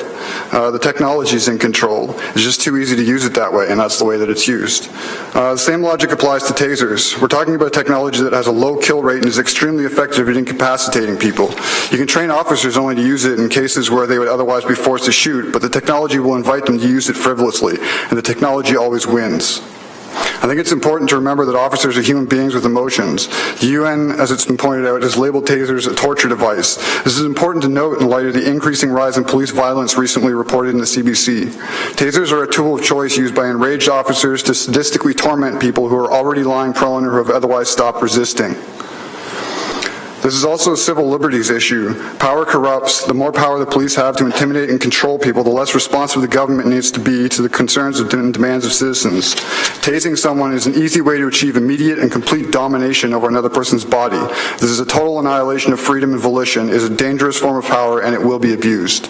The technology is in control. It's just too easy to use it that way, and that's the way that it's used. The same logic applies to tasers. We're talking about technology that has a low kill rate and is extremely effective at incapacitating people. You can train officers only to use it in cases where they would otherwise be forced to shoot, but the technology will invite them to use it frivolously, and the technology always wins. I think it's important to remember that officers are human beings with emotions. The UN, as it's been pointed out, has labeled tasers a torture device. This is important to note in light of the increasing rise in police violence recently reported in the CBC. Tasers are a tool of choice used by enraged officers to sadistically torment people who are already lying prone or who have otherwise stopped resisting. This is also a civil liberties issue. Power corrupts. The more power the police have to intimidate and control people, the less responsive the government needs to be to the concerns and demands of citizens. Tasing someone is an easy way to achieve immediate and complete domination over another person's body. This is a total annihilation of freedom and volition, is a dangerous form of power, and it will be abused.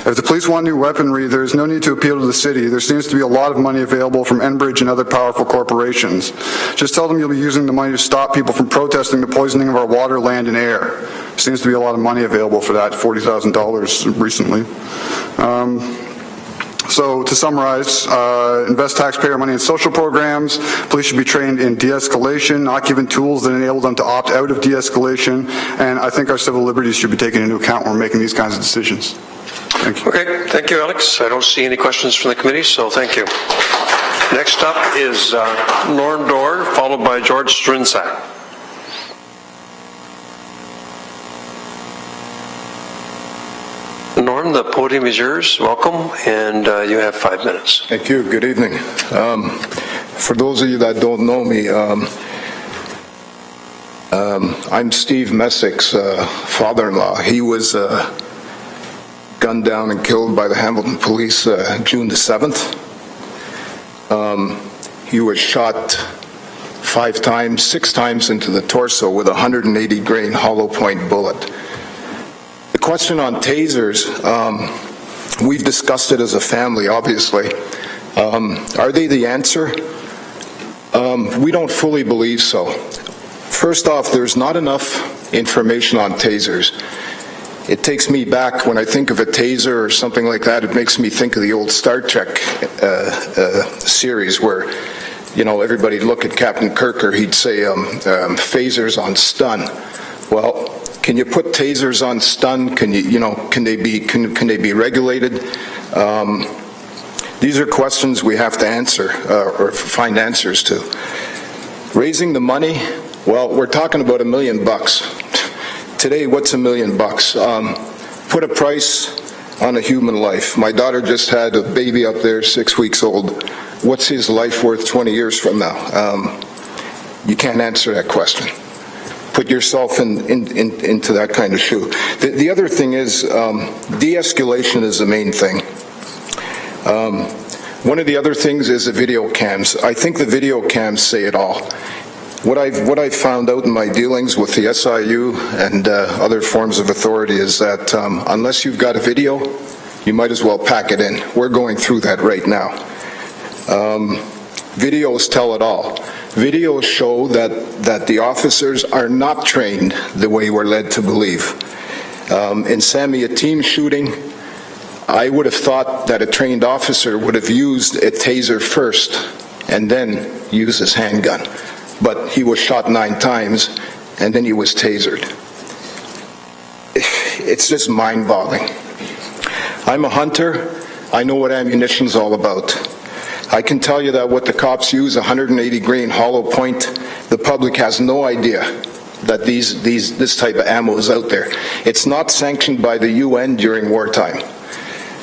If the police want new weaponry, there is no need to appeal to the city. There seems to be a lot of money available from Enbridge and other powerful corporations. Just tell them you'll be using the money to stop people from protesting the poisoning of our water, land, and air. Seems to be a lot of money available for that, $40,000 recently. So to summarize, invest taxpayer money in social programs. Police should be trained in de-escalation, not given tools that enable them to opt out of de-escalation. And I think our civil liberties should be taken into account when we're making these kinds of decisions. Thank you. Okay, thank you, Alex. I don't see any questions from the committee, so thank you. Next up is Lauren Dorr, followed by George Strunzak. Norm, the podium is yours. Welcome, and you have 5 minutes. Thank you. Good evening. For those of you that don't know me, I'm Steve Mesic's father-in-law. He was gunned down and killed by the Hamilton police June the 7th. He was shot 6 times into the torso with a 180 grain hollow point bullet. The question on tasers, we've discussed it as a family, obviously. Are they the answer? We don't fully believe so. First off, there's not enough information on tasers. It takes me back, when I think of a taser or something like that, it makes me think of the old Star Trek series where, you know, everybody look at Captain Kirker, he'd say phasers on stun. Well, can you put tasers on stun? Can they be regulated? These are questions we have to answer or find answers to. Raising the money, well, we're talking about $1 million. Today, what's $1 million? Put a price on a human life. My daughter just had a baby up there, 6 weeks old. What's his life worth 20 years from now? You can't answer that question. Put yourself into that kind of shoe. The other thing is, de-escalation is the main thing. One of the other things is the video cams. I think the video cams say it all. What I've found out in my dealings with the SIU and other forms of authority is that unless you've got a video, you might as well pack it in. We're going through that right now. Videos tell it all. Videos show that the officers are not trained the way we're led to believe. In Sammy Yatim shooting, I would have thought that a trained officer would have used a taser first and then used his handgun. But he was shot 9 times, and then he was tasered. it's just mind-boggling. I'm a hunter. I know what ammunition's all about. I can tell you that what the cops use, 180 grain hollow point, the public has no idea that this type of ammo is out there. It's not sanctioned by the UN during wartime.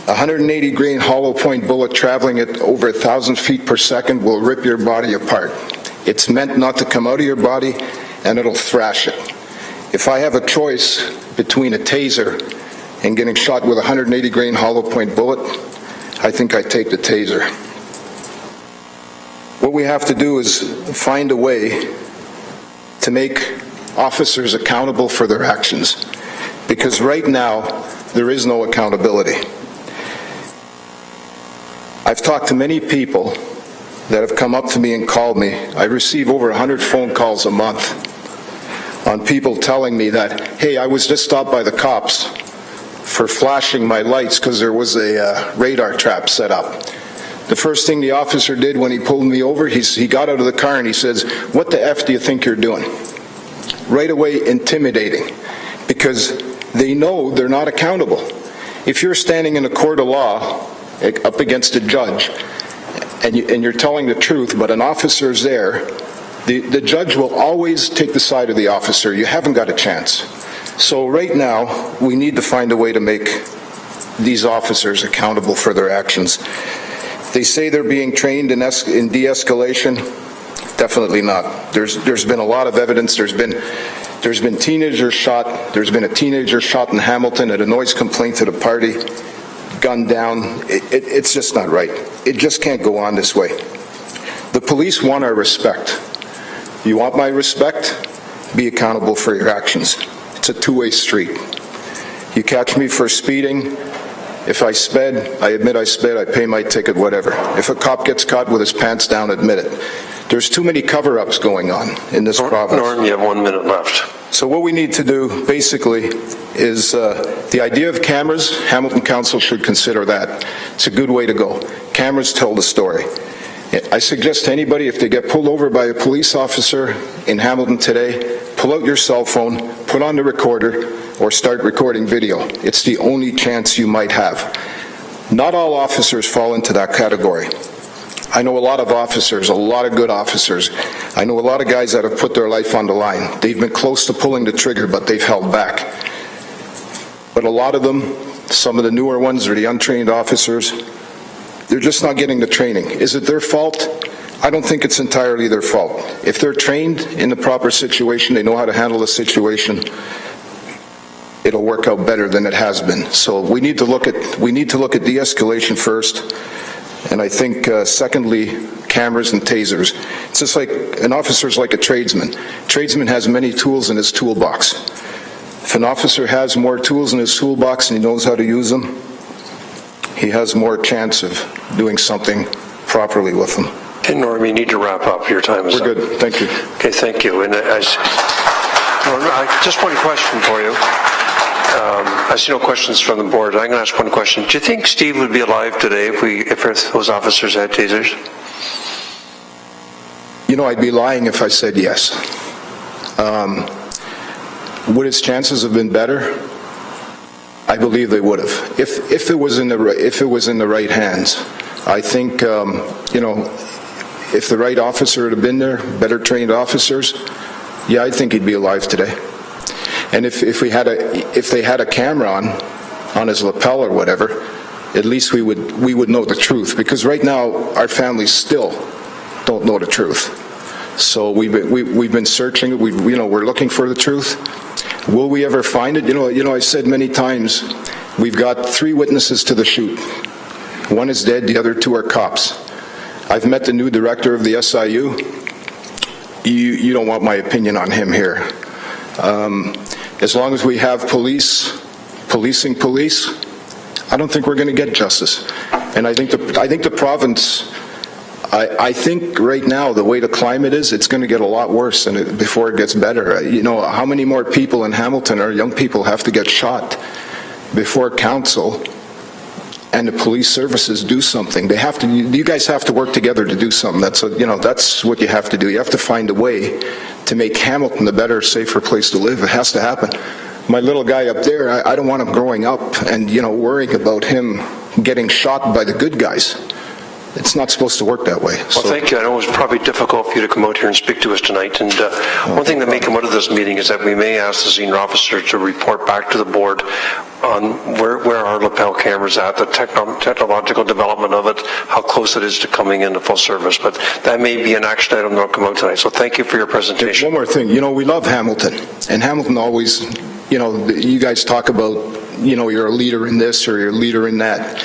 180 grain hollow point bullet traveling at over 1,000 feet per second will rip your body apart. It's meant not to come out of your body, and it'll thrash it. If I have a choice between a taser and getting shot with a 180 grain hollow point bullet, I think I take the taser. What we have to do is find a way to make officers accountable for their actions, because right now there is no accountability. I've talked to many people that have come up to me and called me. I receive over 100 phone calls a month on people telling me that, hey, I was just stopped by the cops for flashing my lights because there was a radar trap set up. The first thing the officer did when he pulled me over, he got out of the car and he says, "What the F do you think you're doing?" Right away intimidating, because they know they're not accountable. If you're standing in a court of law up against a judge and you're telling the truth, but an officer's there, the judge will always take the side of the officer. You haven't got a chance. So right now, we need to find a way to make these officers accountable for their actions. They say they're being trained in de-escalation. Definitely not. There's been a lot of evidence. There's been teenagers shot. There's been a teenager shot in Hamilton at a noise complaint at a party, gunned down. It's just not right. It just can't go on this way. The police want our respect. You want my respect? Be accountable for your actions. It's a two-way street. You catch me for speeding. If I sped, I admit I sped, I pay my ticket, whatever. If a cop gets caught with his pants down, admit it. There's too many cover-ups going on in this province. Norm, you have 1 minute left. So what we need to do, basically, is the idea of cameras, Hamilton Council should consider that. It's a good way to go. Cameras tell the story. I suggest to anybody, if they get pulled over by a police officer in Hamilton today, pull out your cell phone, put on the recorder, or start recording video. It's the only chance you might have. Not all officers fall into that category. I know a lot of officers, a lot of good officers. I know a lot of guys that have put their life on the line. They've been close to pulling the trigger, but they've held back. But a lot of them, some of the newer ones, are the untrained officers. They're just not getting the training. Is it their fault? I don't think it's entirely their fault. If they're trained in the proper situation, they know how to handle the situation, it'll work out better than it has been. So we need to look at de-escalation first, and I think secondly, cameras and tasers. It's just like an officer's like a tradesman. Tradesman has many tools in his toolbox. If an officer has more tools in his toolbox and he knows how to use them, he has more chance of doing something properly with them. Okay, Norm, you need to wrap up. Your time is up. We're good. Thank you. Okay, thank you. And just one question for you. I see no questions from the board. I'm going to ask one question. Do you think Steve would be alive today if those officers had tasers? You know, I'd be lying if I said yes. Would his chances have been better? I believe they would have. If it was in the right hands. I think if the right officer had been there, better trained officers, yeah, I think he'd be alive today. And if they had a camera on his lapel or whatever, at least we would know the truth. Because right now our families still don't know the truth. So we've been searching. We're looking for the truth. Will we ever find it? I said many times, we've got 3 witnesses to the shoot. One is dead. The other 2 are cops. I've met the new director of the SIU. You don't want my opinion on him here. As long as we have policing police, I don't think we're going to get justice. And I think the province, I think right now the way the climate is, it's going to get a lot worse before it gets better. How many more people in Hamilton or young people have to get shot before council and the police services do something? You guys have to work together to do something. That's what you have to do. You have to find a way to make Hamilton a better, safer place to live. It has to happen. my little guy up there, I don't want him growing up and, worrying about him getting shot by the good guys. It's not supposed to work that way. Well, thank you. I know it was probably difficult for you to come out here and speak to us tonight. And one thing that may come out of this meeting is that we may ask the senior officer to report back to the board on where our lapel cameras at, the technological development of it, how close it is to coming into full service. But that may be an action item that will come out tonight. So thank you for your presentation. One more thing. We love Hamilton. And Hamilton always, you guys talk about, you're a leader in this or you're a leader in that.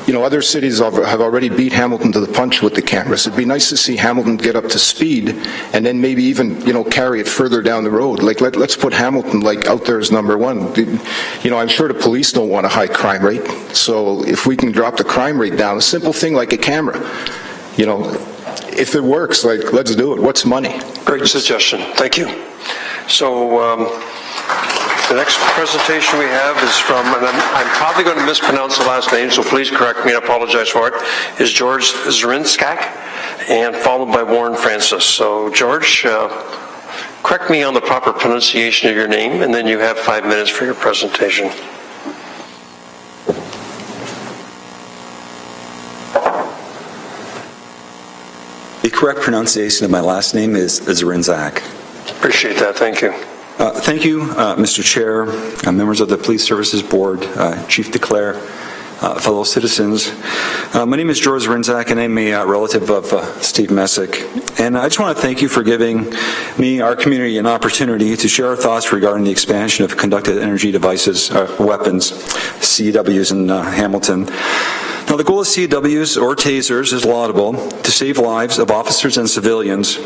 Other cities have already beat Hamilton to the punch with the cameras. It'd be nice to see Hamilton get up to speed and then maybe even, carry it further down the road. Like, let's put Hamilton, out there as number one. I'm sure the police don't want a high crime rate. So if we can drop the crime rate down, a simple thing like a camera, if it works, let's do it. What's money? Great suggestion. Thank you. So, the next presentation we have is from, and I'm probably going to mispronounce the last name, so please correct me, I apologize for it, is George Zrinskak, and followed by Warren Francis. So George, correct me on the proper pronunciation of your name, and then you have 5 minutes for your presentation. The correct pronunciation of my last name is Zrinskak. Appreciate that, thank you. Thank you, Mr. Chair, members of the Police Services Board, Chief DeClaire, fellow citizens. My name is George Zrinskak, and I'm a relative of Steve Mesic. And I just want to thank you for giving me, our community, an opportunity to share our thoughts regarding the expansion of conducted energy devices, weapons, CEWs in Hamilton. Now, the goal of CEWs, or TASERs, is laudable, to save lives of officers and civilians.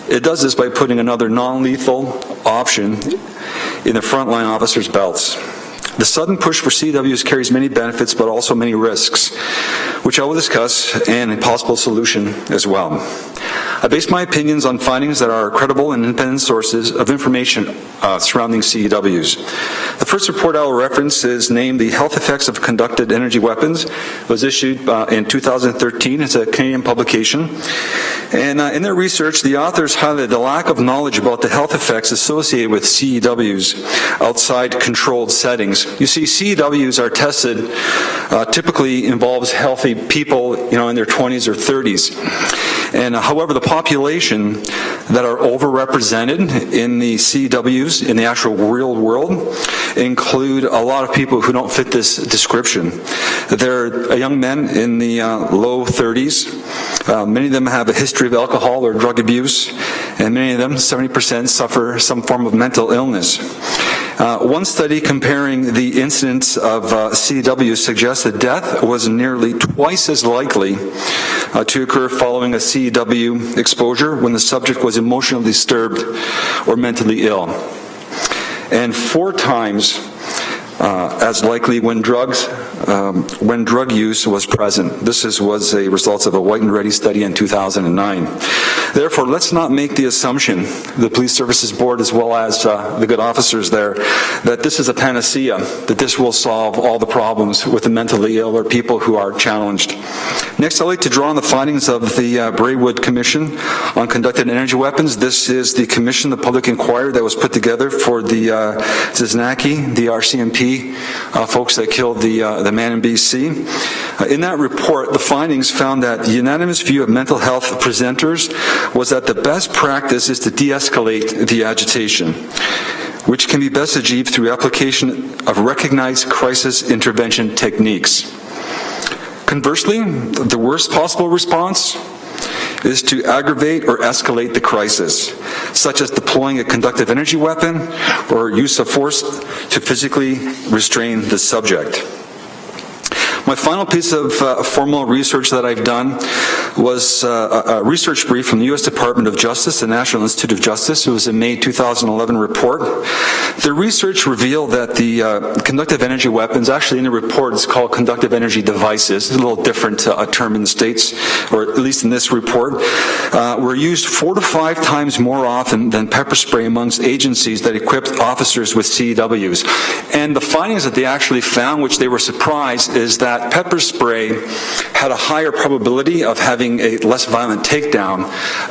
It does this by putting another non-lethal option in the frontline officers' belts. The sudden push for CEWs carries many benefits, but also many risks, which I will discuss, and a possible solution as well. I base my opinions on findings that are credible and independent sources of information surrounding CEWs. The first report I will reference is named The Health Effects of Conducted Energy Weapons. It was issued in 2013. It's a Canadian publication. And in their research, the authors highlighted the lack of knowledge about the health effects associated with CEWs outside controlled settings. You see, CEWs are tested, typically involves healthy people, in their 20s or 30s. And however, the population that are overrepresented in the CEWs in the actual real world include a lot of people who don't fit this description. They're young men in the low 30s. Many of them have a history of alcohol or drug abuse, and many of them, 70%, suffer some form of mental illness. One study comparing the incidence of CEWs suggests that death was nearly twice as likely to occur following a CEW exposure when the subject was emotionally disturbed or mentally ill, and 4 times as likely when drug use was present. This was a result of a White and Reddy study in 2009. Therefore, let's not make the assumption, the Police Services Board as well as the good officers there, that this is a panacea, that this will solve all the problems with the mentally ill or people who are challenged. Next, I'd like to draw on the findings of the Braywood Commission on Conducted Energy Weapons. This is the commission, the public inquiry that was put together for the Ziznaki, the RCMP folks that killed the man in BC. In that report, the findings found that the unanimous view of mental health presenters was that the best practice is to de-escalate the agitation, which can be best achieved through application of recognized crisis intervention techniques. Conversely, the worst possible response is to aggravate or escalate the crisis, such as deploying a conductive energy weapon or use of force to physically restrain the subject. My final piece of formal research that I've done was a research brief from the U.S. Department of Justice, the National Institute of Justice. It was a May 2011 report. The research revealed that the conductive energy weapons, actually in the report it's called conductive energy devices, it's a little different term in the States, or at least in this report, were used 4 to 5 times more often than pepper spray amongst agencies that equipped officers with CEWs. And the findings that they actually found, which they were surprised, is that pepper spray had a higher probability of having a less violent takedown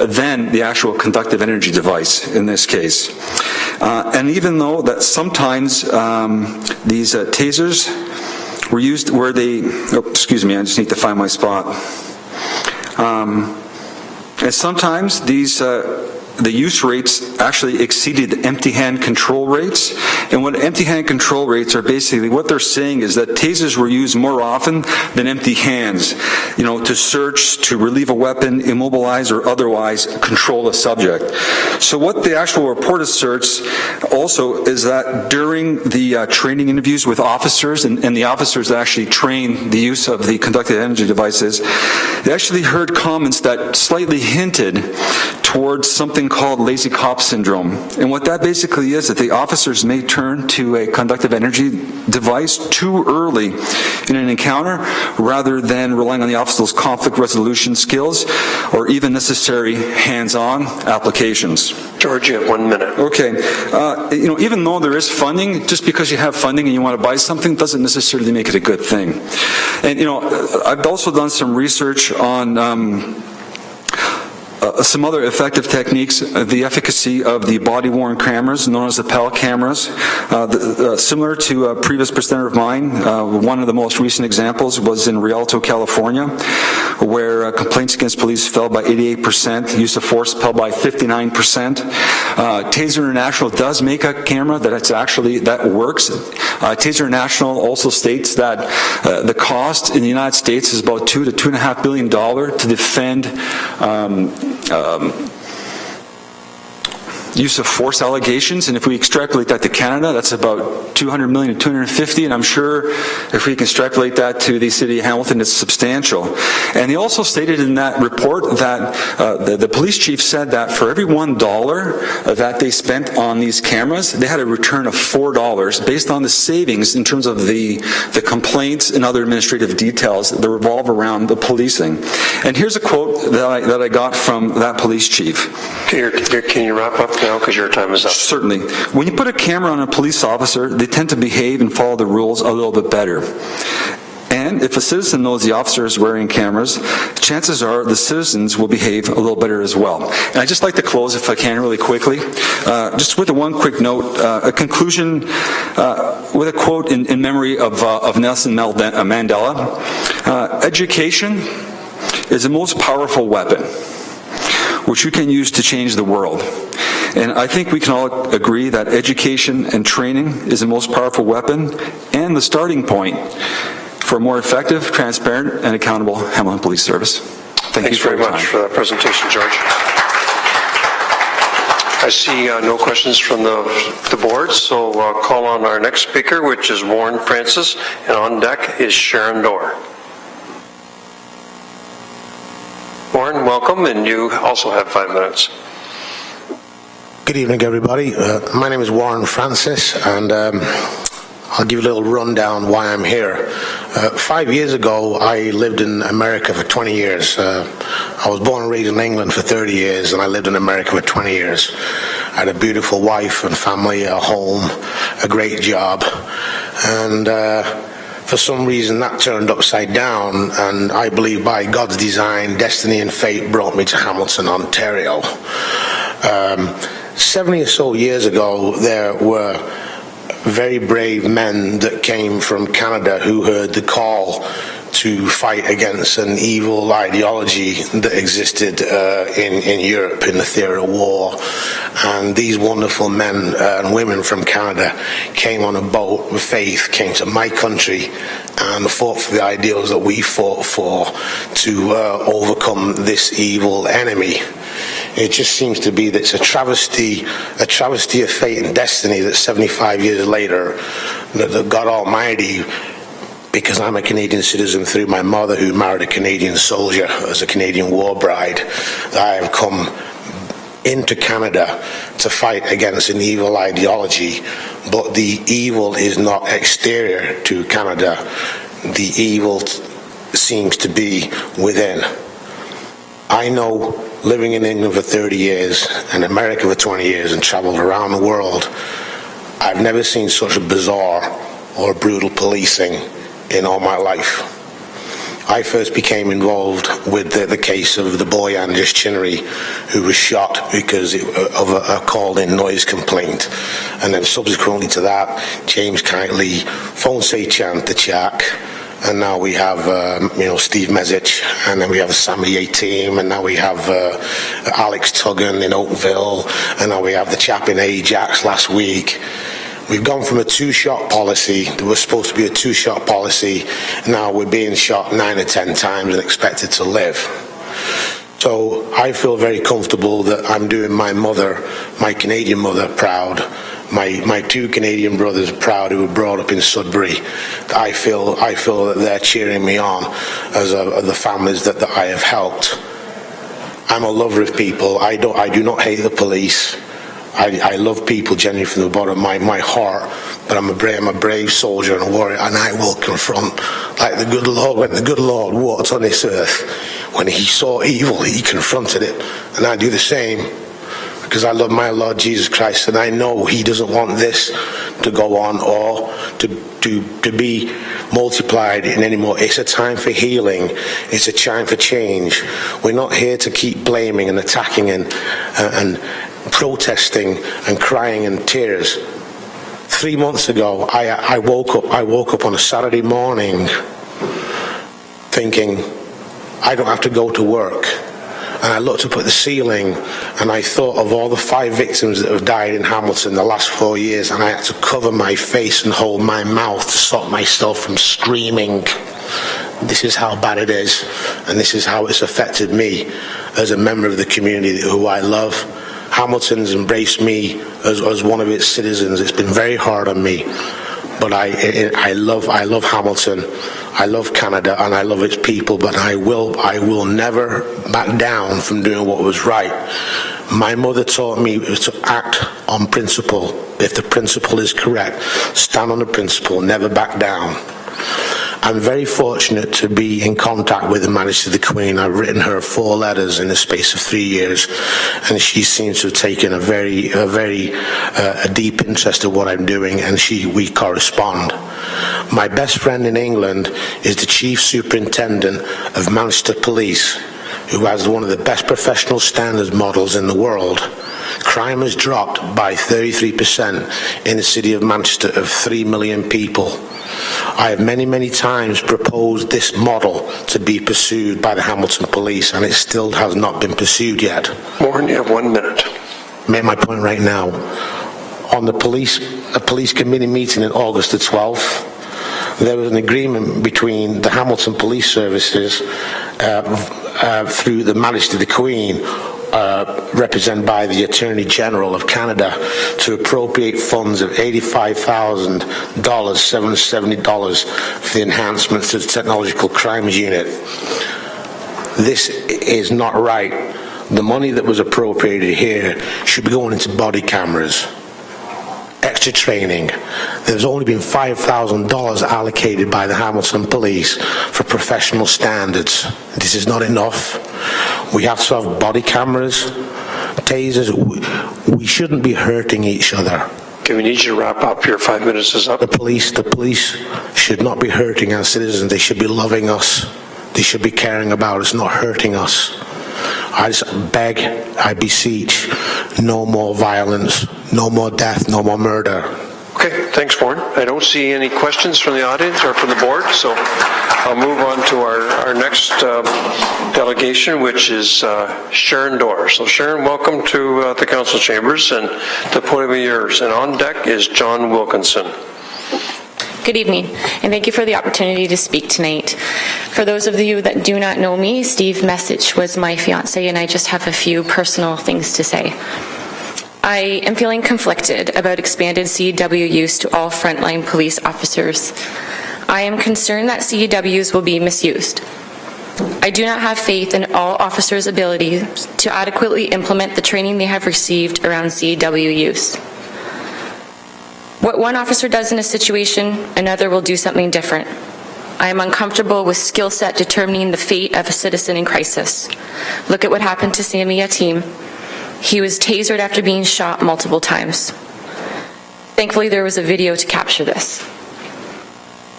than the actual conductive energy device in this case. And even though that sometimes these tasers were used where they, excuse me, I just need to find my spot. And sometimes these the use rates actually exceeded empty hand control rates. And what empty hand control rates are basically, what they're saying is that tasers were used more often than empty hands, to search, to relieve a weapon, immobilize, or otherwise control a subject. So what the actual report asserts also is that during the training interviews with officers, and the officers that actually train the use of the conductive energy devices, they actually heard comments that slightly hinted towards something called lazy cop syndrome. And what that basically is that the officers may turn to a conductive energy device too early in an encounter rather than relying on the officer's conflict resolution skills or even necessary hands-on applications. George, you have 1 minute. Okay. Even though there is funding, just because you have funding and you want to buy something doesn't necessarily make it a good thing. And, I've also done some research on some other effective techniques, the efficacy of the body-worn cameras, known as the PAL cameras. Similar to a previous presenter of mine, one of the most recent examples was in Rialto, California, where complaints against police fell by 88%, use of force fell by 59%. Taser International does make a camera that works. Taser International also states that the cost in the United States is about $2 to $2.5 billion to defend use of force allegations, and if we extrapolate that to Canada, that's about 200 million to 250, and I'm sure if we can extrapolate that to the city of Hamilton, it's substantial. And he also stated in that report that the police chief said that for every $1 that they spent on these cameras, they had a return of $4 based on the savings in terms of the complaints and other administrative details that revolve around the policing. And here's a quote that I got from that police chief. Can you wrap up now, because your time is up? Certainly. When you put a camera on a police officer, they tend to behave and follow the rules a little bit better. And if a citizen knows the officer is wearing cameras, chances are the citizens will behave a little better as well. And I'd just like to close, if I can, really quickly, just with one quick note, a conclusion with a quote in memory of Nelson Mandela. Education is the most powerful weapon which you can use to change the world. And I think we can all agree that education and training is the most powerful weapon and the starting point for a more effective, transparent, and accountable Hamilton Police Service. Thanks very much for that presentation, George. I see no questions from the board, so I'll call on our next speaker, which is Warren Francis, and on deck is Sharon Dorr. Warren, welcome, and you also have 5 minutes. Good evening, everybody. My name is Warren Francis, and I'll give you a little rundown why I'm here. 5 years ago, I lived in America for 20 years. I was born and raised in England for 30 years, and I lived in America for 20 years. I had a beautiful wife and family, a home, a great job, and for some reason that turned upside down, and I believe by God's design, destiny and fate brought me to Hamilton, Ontario. 70 or so years ago, there were very brave men that came from Canada who heard the call to fight against an evil ideology that existed in Europe in the theatre of war. And these wonderful men and women from Canada came on a boat with faith, came to my country and fought for the ideals that we fought for to overcome this evil enemy. It just seems to be that it's a travesty of fate and destiny that 75 years later, that God Almighty, because I'm a Canadian citizen through my mother who married a Canadian soldier as a Canadian war bride, I have come into Canada to fight against an evil ideology, but the evil is not exterior to Canada. The evil seems to be within. I know, living in England for 30 years and America for 20 years and traveled around the world, I've never seen such a bizarre or brutal policing in all my life. I first became involved with the case of the boy Anders Chinnery, who was shot because of a called-in noise complaint. And then subsequently to that, James Kitely, Fonsei Chant the Chak, and now we have, Steve Mesic, and then we have Sammy Yatim, and now we have Alex Tuggan in Oakville, and now we have the chap in Ajax last week. We've gone from a two-shot policy, that was supposed to be a two-shot policy, now we're being shot 9 or 10 times and expected to live. So I feel very comfortable that I'm doing my mother, my Canadian mother, proud. My two Canadian brothers proud, who were brought up in Sudbury. I feel that they're cheering me on as the families that I have helped. I'm a lover of people. I do not hate the police. I love people genuinely from the bottom of my heart, but I'm a brave soldier and a warrior, and I will confront, like the good Lord, when the good Lord walked on this earth, when he saw evil, he confronted it, and I do the same, because I love my Lord Jesus Christ, and I know he doesn't want this to go on or to be multiplied in any more. It's a time for healing. It's a time for change. We're not here to keep blaming and attacking and protesting and crying in tears. 3 months ago, I woke up on a Saturday morning thinking, I don't have to go to work. And I looked up at the ceiling and I thought of all the 5 victims that have died in Hamilton the last 4 years, and I had to cover my face and hold my mouth to stop myself from screaming. This is how bad it is, and this is how it's affected me as a member of the community who I love. Hamilton's embraced me as one of its citizens. It's been very hard on me, but I love Hamilton. I love Canada and I love its people, but I will never back down from doing what was right. My mother taught me to act on principle. If the principle is correct, stand on the principle, never back down. I'm very fortunate to be in contact with Her Majesty the Queen. I've written her 4 letters in the space of 3 years, and she seems to have taken a very deep interest in what I'm doing, and we correspond. My best friend in England is the Chief Superintendent of Manchester Police, who has one of the best professional standards models in the world. Crime has dropped by 33% in the city of Manchester of 3 million people. I have many times proposed this model to be pursued by the Hamilton Police, and it still has not been pursued yet. Warren, you have 1 minute. Make my point right now. On the police committee meeting in August the 12th, there was an agreement between the Hamilton Police Services through the Majesty the Queen, represented by the Attorney General of Canada, to appropriate funds of $85,770 for the enhancements to the Technological Crimes Unit. This is not right. The money that was appropriated here should be going into body cameras, extra training. There's only been $5,000 allocated by the Hamilton Police for professional standards. This is not enough. We have to have body cameras, tasers. We shouldn't be hurting each other. Okay, we need you to wrap up. Your 5 minutes is up. The police should not be hurting our citizens. They should be loving us. They should be caring about us, not hurting us. I just beg, I beseech, no more violence, no more death, no more murder. Okay, thanks, Warren. I don't see any questions from the audience or from the board, so I'll move on to our next delegation, which is Sharon Dorr. So Sharon, welcome to the council chambers, and the podium is yours. And on deck is John Wilkinson. Good evening, and thank you for the opportunity to speak tonight. For those of you that do not know me, Steve Mesic was my fiancé, and I just have a few personal things to say. I am feeling conflicted about expanded CEW use to all frontline police officers. I am concerned that CEWs will be misused. I do not have faith in all officers' ability to adequately implement the training they have received around CEW use. What one officer does in a situation, another will do something different. I am uncomfortable with skill set determining the fate of a citizen in crisis. Look at what happened to Sammy Yatim. He was tasered after being shot multiple times. Thankfully, there was a video to capture this.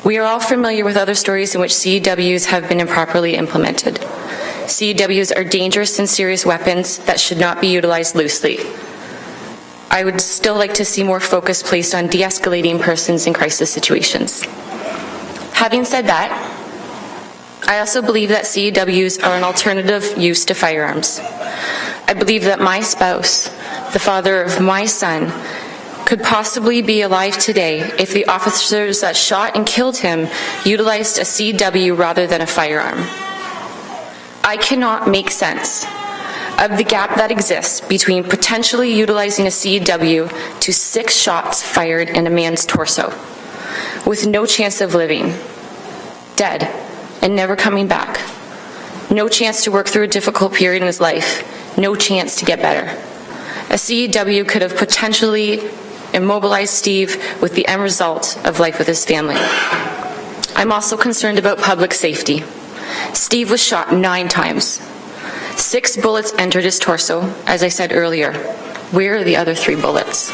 We are all familiar with other stories in which CEWs have been improperly implemented. CEWs are dangerous and serious weapons that should not be utilized loosely. I would still like to see more focus placed on de-escalating persons in crisis situations. Having said that, I also believe that CEWs are an alternative use to firearms. I believe that my spouse, the father of my son, could possibly be alive today if the officers that shot and killed him utilized a CEW rather than a firearm. I cannot make sense of the gap that exists between potentially utilizing a CEW to 6 shots fired in a man's torso, with no chance of living, dead, and never coming back. No chance to work through a difficult period in his life. No chance to get better. A CEW could have potentially immobilized Steve with the end result of life with his family. I'm also concerned about public safety. Steve was shot 9 times. 6 bullets entered his torso, as I said earlier. Where are the other 3 bullets?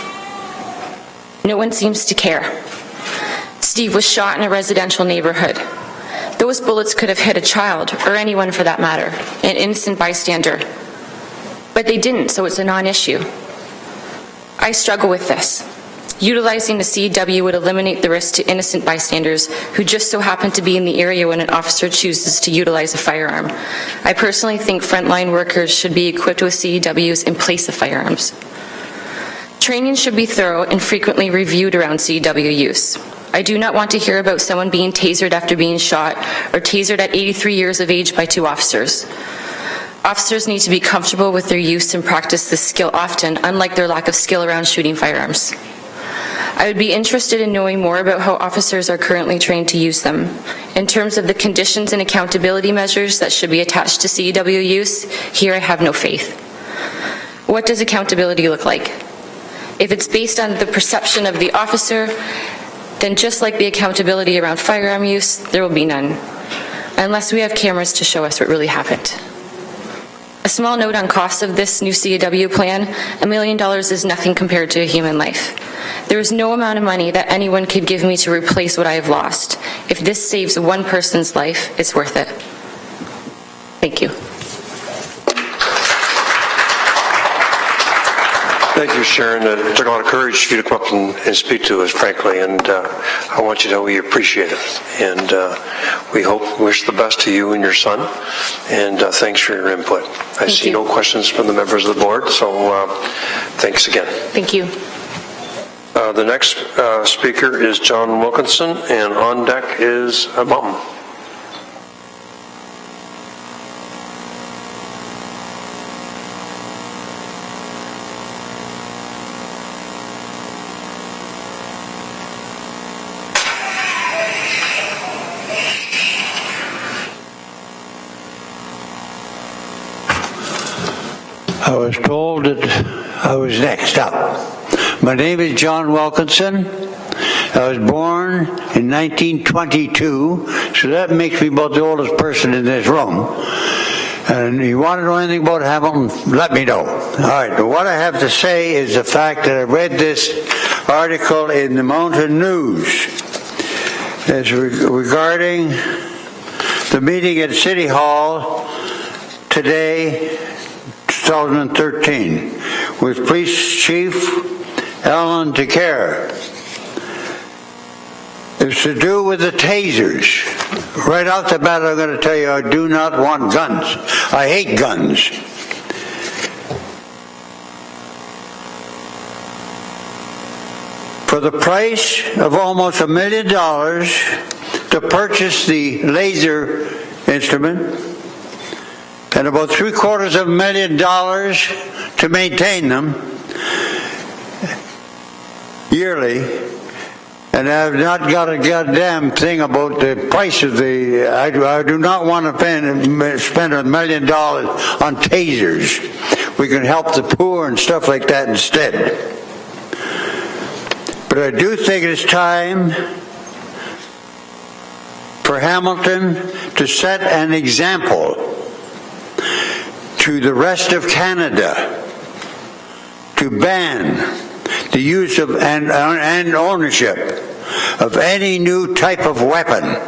No one seems to care. Steve was shot in a residential neighborhood. Those bullets could have hit a child, or anyone for that matter, an innocent bystander. But they didn't, so it's a non-issue. I struggle with this. Utilizing a CEW would eliminate the risk to innocent bystanders who just so happen to be in the area when an officer chooses to utilize a firearm. I personally think frontline workers should be equipped with CEWs in place of firearms. Training should be thorough and frequently reviewed around CEW use. I do not want to hear about someone being tasered after being shot or tasered at 83 years of age by 2 officers. Officers need to be comfortable with their use and practice this skill often, unlike their lack of skill around shooting firearms. I would be interested in knowing more about how officers are currently trained to use them. In terms of the conditions and accountability measures that should be attached to CEW use, here I have no faith. What does accountability look like? If it's based on the perception of the officer, then just like the accountability around firearm use, there will be none, unless we have cameras to show us what really happened. A small note on costs of this new CEW plan: $1 million is nothing compared to a human life. There is no amount of money that anyone could give me to replace what I have lost. If this saves one person's life, it's worth it. Thank you. Thank you, Sharon. It took a lot of courage for you to come up and speak to us, frankly, and I want you to know we appreciate it. And we wish the best to you and your son, and thanks for your input. I see no questions from the members of the board, so thanks again. Thank you. The next speaker is John Wilkinson, and on deck is Mom. I was told that I was next up. My name is John Wilkinson. I was born in 1922, so that makes me about the oldest person in this room. And you want to know anything about Hamilton, let me know. All right, what I have to say is the fact that I read this article in the Mountain News. It's regarding the meeting at City Hall today, 2013, with Police Chief Alan Takara. It's to do with the tasers. Right off the bat, I'm going to tell you, I do not want guns. I hate guns. For the price of almost $1 million to purchase the laser instrument, and about $750,000 to maintain them yearly, and I've not got a goddamn thing about the price of the. I do not want to spend $1 million on tasers. We can help the poor and stuff like that instead. But I do think it's time for Hamilton to set an example to the rest of Canada to ban the use of and ownership of any new type of weapon,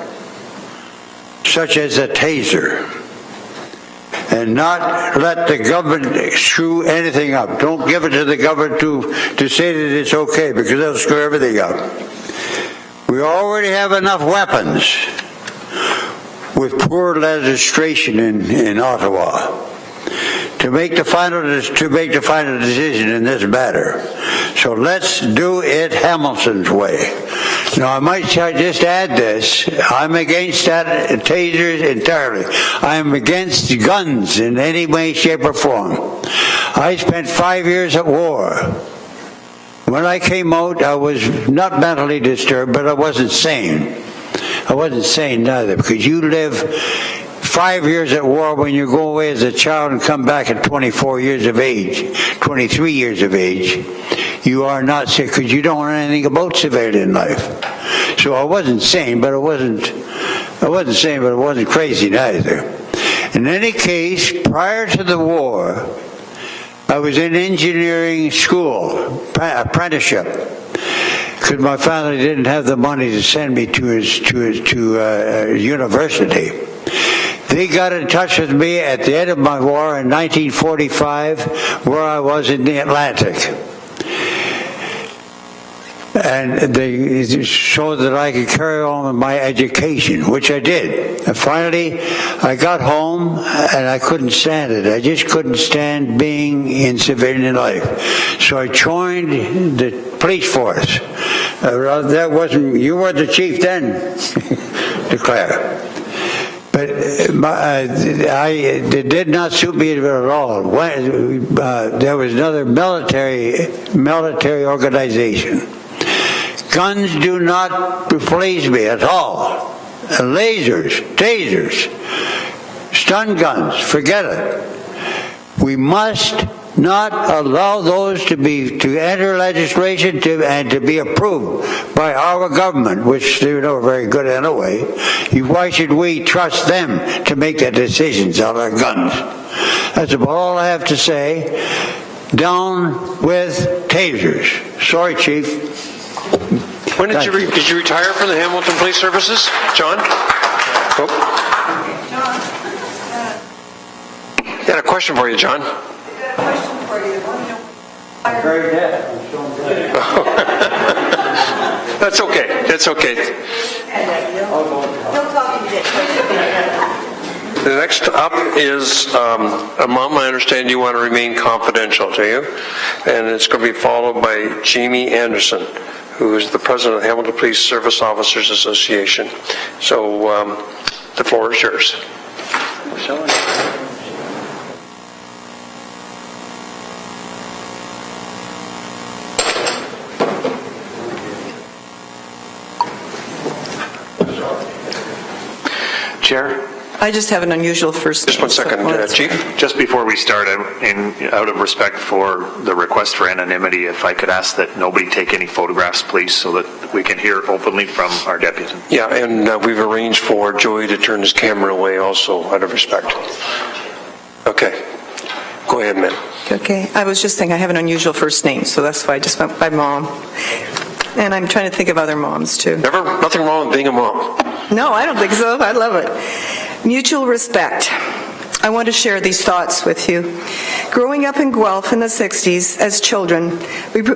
such as a taser, and not let the government screw anything up. Don't give it to the government to say that it's okay, because they'll screw everything up. We already have enough weapons with poor legislation in Ottawa to make the final decision in this matter. So let's do it Hamilton's way. Now, I might just add this. I'm against that tasers entirely. I'm against guns in any way, shape, or form. I spent 5 years at war. When I came out, I was not mentally disturbed, but I wasn't sane. I wasn't sane neither, because you live 5 years at war when you go away as a child and come back at 24 years of age, 23 years of age. You are not sick because you don't know anything about civilian life. So I wasn't sane, but I wasn't crazy neither. In any case, prior to the war, I was in engineering school, apprenticeship, because my family didn't have the money to send me to university. They got in touch with me at the end of my war in 1945, where I was in the Atlantic. And they showed that I could carry on with my education, which I did. And finally, I got home, and I couldn't stand it. I just couldn't stand being in civilian life. So I joined the police force. That wasn't, you were the chief then, declare. But it did not suit me at all. There was another military organization. Guns do not please me at all. Lasers, tasers, stun guns, forget it. We must not allow those to enter legislation and to be approved by our government, which they're not very good anyway. Why should we trust them to make the decisions on our guns? That's about all I have to say. Down with tasers. Sorry, Chief. When did you retire from the Hamilton Police Services, John? Oh. Got a question for you, John. I'm very deaf. That's okay. That's okay. The next up is a mom. I understand you want to remain confidential, do you? And it's going to be followed by Jamie Anderson, who is the president of the Hamilton Police Service Officers Association. So the floor is yours. Chair? I just have an unusual first name. Just 1 second, Chief. Just before we start, out of respect for the request for anonymity, if I could ask that nobody take any photographs, please, so that we can hear openly from our deputy. Yeah, and we've arranged for Joey to turn his camera away also, out of respect. Okay. Go ahead, ma'am. Okay. I was just saying I have an unusual first name, so that's why I just went by Mom. And I'm trying to think of other moms, too. Nothing wrong with being a mom. No, I don't think so. I love it. Mutual respect. I want to share these thoughts with you. Growing up in Guelph in the 60s as children,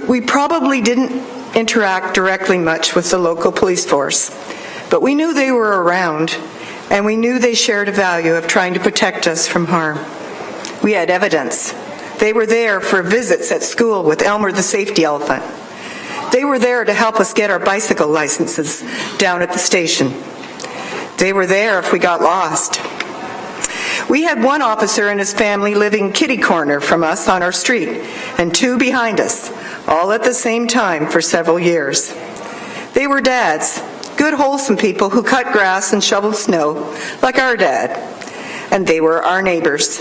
we probably didn't interact directly much with the local police force, but we knew they were around, and we knew they shared a value of trying to protect us from harm. We had evidence. They were there for visits at school with Elmer the safety elephant. They were there to help us get our bicycle licenses down at the station. They were there if we got lost. We had one officer and his family living kitty corner from us on our street, and two behind us, all at the same time for several years. They were dads, good wholesome people who cut grass and shoveled snow, like our dad. And they were our neighbors,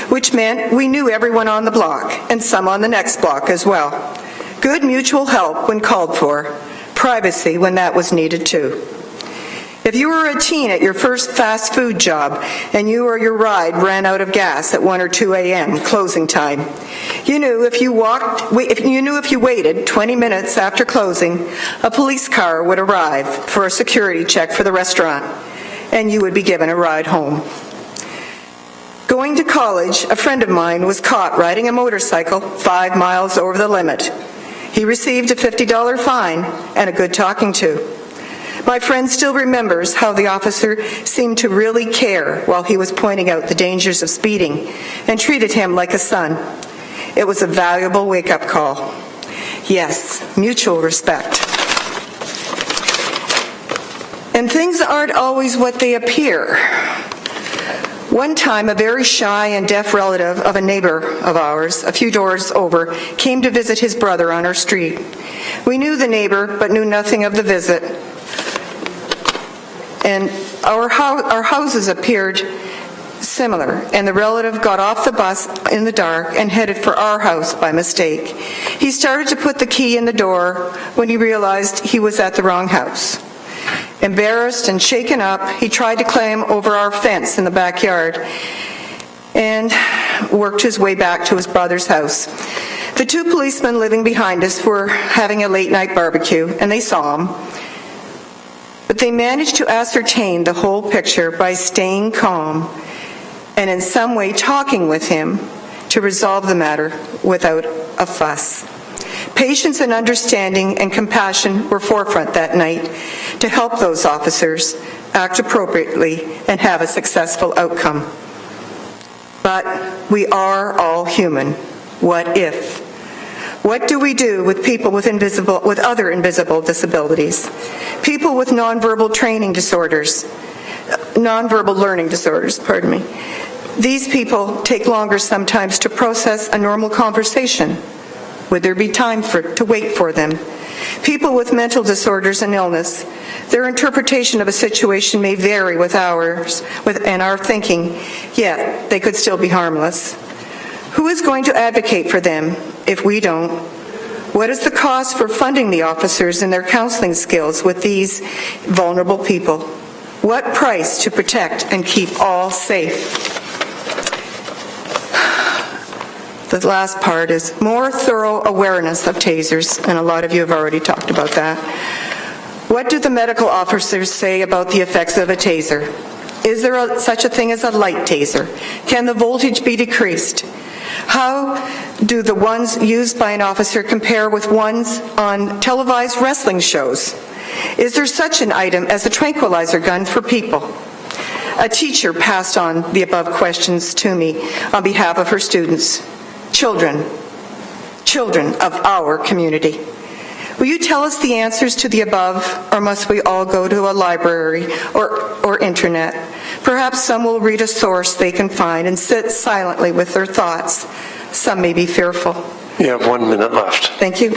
which meant we knew everyone on the block, and some on the next block as well. Good mutual help when called for, privacy when that was needed too. If you were a teen at your first fast food job and you or your ride ran out of gas at 1 or 2 a.m., closing time, you knew if you waited 20 minutes after closing, a police car would arrive for a security check for the restaurant, and you would be given a ride home. Going to college, a friend of mine was caught riding a motorcycle 5 miles over the limit. He received a $50 fine and a good talking to. My friend still remembers how the officer seemed to really care while he was pointing out the dangers of speeding and treated him like a son. It was a valuable wake-up call. Yes, mutual respect. And things aren't always what they appear. One time, a very shy and deaf relative of a neighbor of ours, a few doors over, came to visit his brother on our street. We knew the neighbor, but knew nothing of the visit. And our houses appeared similar, and the relative got off the bus in the dark and headed for our house by mistake. He started to put the key in the door when he realized he was at the wrong house. Embarrassed and shaken up, he tried to climb over our fence in the backyard and worked his way back to his brother's house. The two policemen living behind us were having a late-night barbecue, and they saw him. But they managed to ascertain the whole picture by staying calm and in some way talking with him to resolve the matter without a fuss. Patience and understanding and compassion were forefront that night to help those officers act appropriately and have a successful outcome. But we are all human. What if? What do we do with people with other invisible disabilities? People with nonverbal learning disorders, pardon me. These people take longer sometimes to process a normal conversation. Would there be time to wait for them? People with mental disorders and illness, their interpretation of a situation may vary with ours and our thinking, yet they could still be harmless. Who is going to advocate for them if we don't? What is the cost for funding the officers and their counseling skills with these vulnerable people? What price to protect and keep all safe? The last part is more thorough awareness of tasers, and a lot of you have already talked about that. What do the medical officers say about the effects of a taser? Is there such a thing as a light taser? Can the voltage be decreased? How do the ones used by an officer compare with ones on televised wrestling shows? Is there such an item as a tranquilizer gun for people? A teacher passed on the above questions to me on behalf of her students. Children of our community. Will you tell us the answers to the above, or must we all go to a library or internet? Perhaps some will read a source they can find and sit silently with their thoughts. Some may be fearful. You have 1 minute left. Thank you.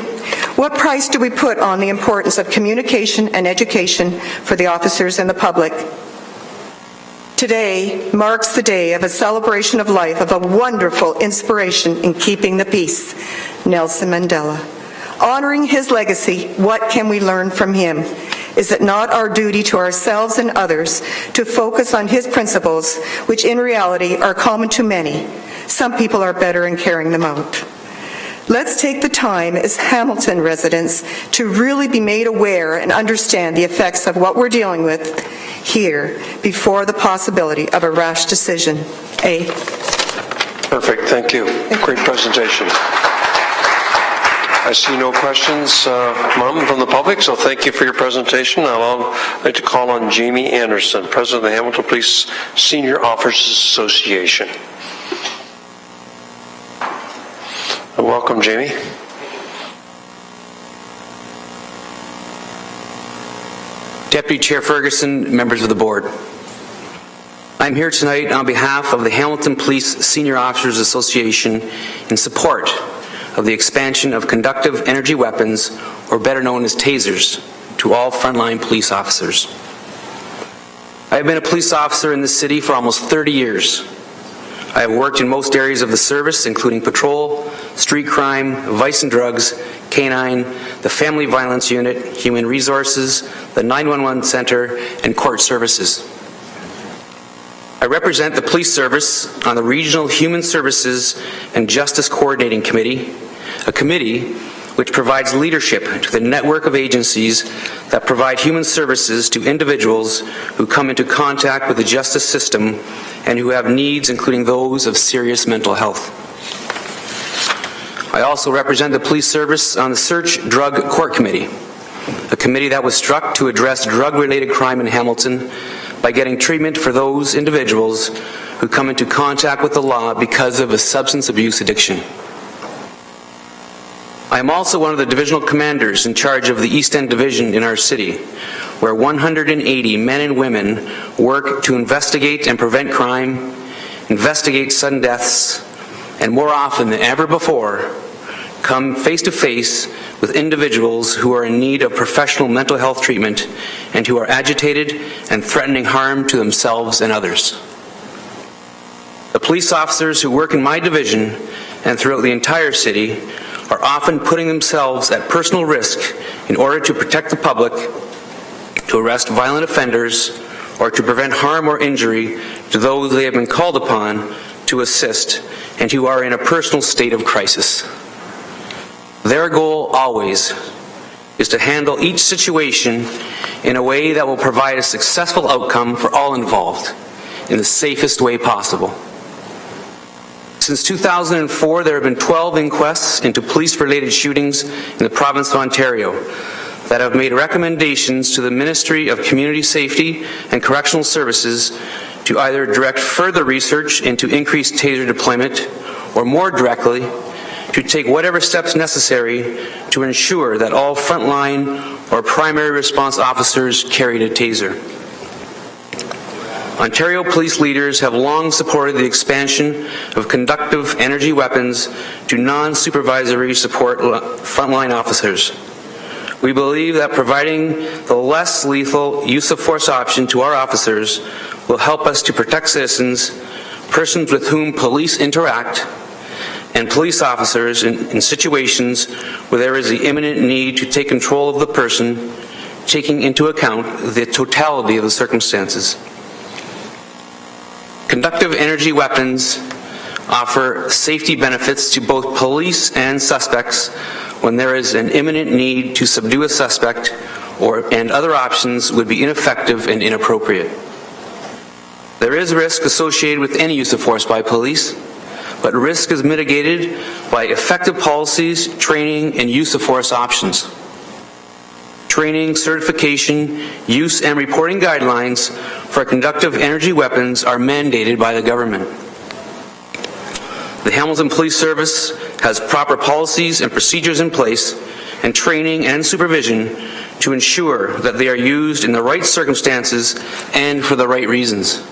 What price do we put on the importance of communication and education for the officers and the public? Today marks the day of a celebration of life of a wonderful inspiration in keeping the peace, Nelson Mandela. Honoring his legacy, what can we learn from him? Is it not our duty to ourselves and others to focus on his principles, which in reality are common to many? Some people are better in carrying them out. Let's take the time as Hamilton residents to really be made aware and understand the effects of what we're dealing with here before the possibility of a rash decision. Perfect, thank you. Great presentation. I see no questions, Mom, from the public, so thank you for your presentation. I'd like to call on Jamie Anderson, President of the Hamilton Police Senior Officers Association. Welcome, Jamie. Deputy Chair Ferguson, members of the board. I'm here tonight on behalf of the Hamilton Police Senior Officers Association in support of the expansion of conductive energy weapons, or better known as tasers, to all frontline police officers. I have been a police officer in this city for almost 30 years. I have worked in most areas of the service, including patrol, street crime, vice and drugs, Canine, the Family Violence Unit, Human Resources, the 911 Center, and Court Services. I represent the Police Service on the Regional Human Services and Justice Coordinating Committee, a committee which provides leadership to the network of agencies that provide human services to individuals who come into contact with the justice system and who have needs including those of serious mental health. I also represent the Police Service on the Search Drug Court Committee, a committee that was struck to address drug-related crime in Hamilton by getting treatment for those individuals who come into contact with the law because of a substance abuse addiction. I am also one of the divisional commanders in charge of the East End Division in our city, where 180 men and women work to investigate and prevent crime, investigate sudden deaths, and more often than ever before, come face to face with individuals who are in need of professional mental health treatment and who are agitated and threatening harm to themselves and others. The police officers who work in my division and throughout the entire city are often putting themselves at personal risk in order to protect the public, to arrest violent offenders, or to prevent harm or injury to those they have been called upon to assist and who are in a personal state of crisis. Their goal always is to handle each situation in a way that will provide a successful outcome for all involved in the safest way possible. Since 2004, there have been 12 inquests into police-related shootings in the province of Ontario that have made recommendations to the Ministry of Community Safety and Correctional Services to either direct further research into increased TASER deployment or more directly, to take whatever steps necessary to ensure that all frontline or primary response officers carried a TASER. Ontario police leaders have long supported the expansion of conductive energy weapons to non-supervisory support frontline officers. We believe that providing the less lethal use of force option to our officers will help us to protect citizens, persons with whom police interact, and police officers in situations where there is the imminent need to take control of the person, taking into account the totality of the circumstances. Conductive energy weapons offer safety benefits to both police and suspects when there is an imminent need to subdue a suspect and other options would be ineffective and inappropriate. There is risk associated with any use of force by police, but risk is mitigated by effective policies, training, and use of force options. Training, certification, use, and reporting guidelines for conductive energy weapons are mandated by the government. The Hamilton Police Service has proper policies and procedures in place and training and supervision to ensure that they are used in the right circumstances and for the right reasons.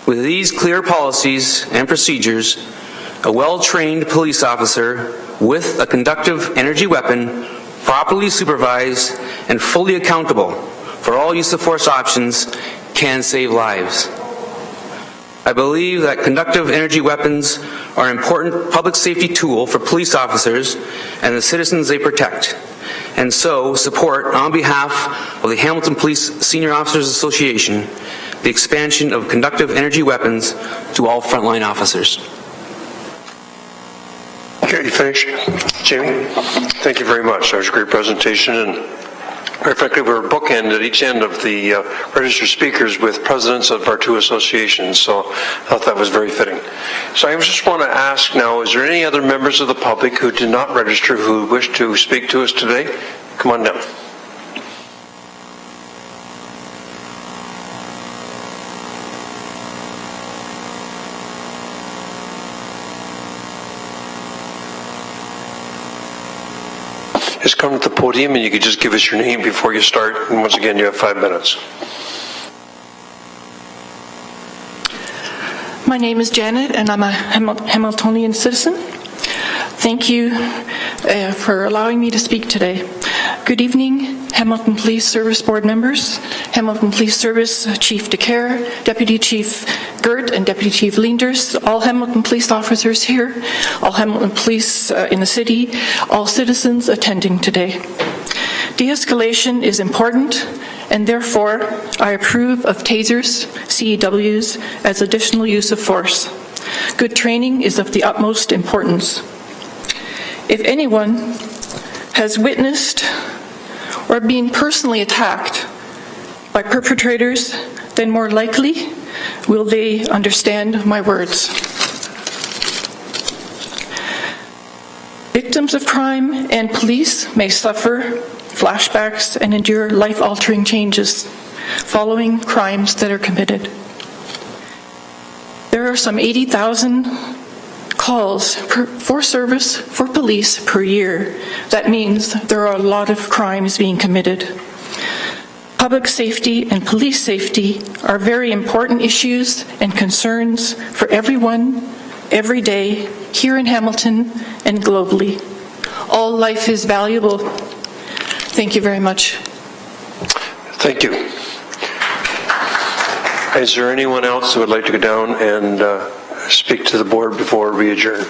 With these clear policies and procedures, a well-trained police officer with a conductive energy weapon, properly supervised and fully accountable for all use of force options, can save lives. I believe that conductive energy weapons are an important public safety tool for police officers and the citizens they protect, and so support, on behalf of the Hamilton Police Senior Officers Association, the expansion of conductive energy weapons to all frontline officers. Okay, you finished? Jamie? Thank you very much. That was a great presentation, and very frankly, we were bookended at each end of the registered speakers with presidents of our two associations, so I thought that was very fitting. So I just want to ask now, is there any other members of the public who did not register who wish to speak to us today? Come on down. Just come to the podium and you can just give us your name before you start. And once again, you have 5 minutes. My name is Janet, and I'm a Hamiltonian citizen. Thank you for allowing me to speak today. Good evening, Hamilton Police Service Board members, Hamilton Police Service Chief DeCare, Deputy Chief Gert and Deputy Chief Leenders, all Hamilton police officers here, all Hamilton police in the city, all citizens attending today. De-escalation is important, and therefore I approve of TASERs, CEWs, as additional use of force. Good training is of the utmost importance. If anyone has witnessed or been personally attacked by perpetrators, then more likely will they understand my words. Victims of crime and police may suffer flashbacks and endure life-altering changes following crimes that are committed. There are some 80,000 calls for service for police per year. That means there are a lot of crimes being committed. Public safety and police safety are very important issues and concerns for everyone, every day, here in Hamilton and globally. All life is valuable. Thank you very much. Thank you. Is there anyone else who would like to go down and speak to the board before we adjourn?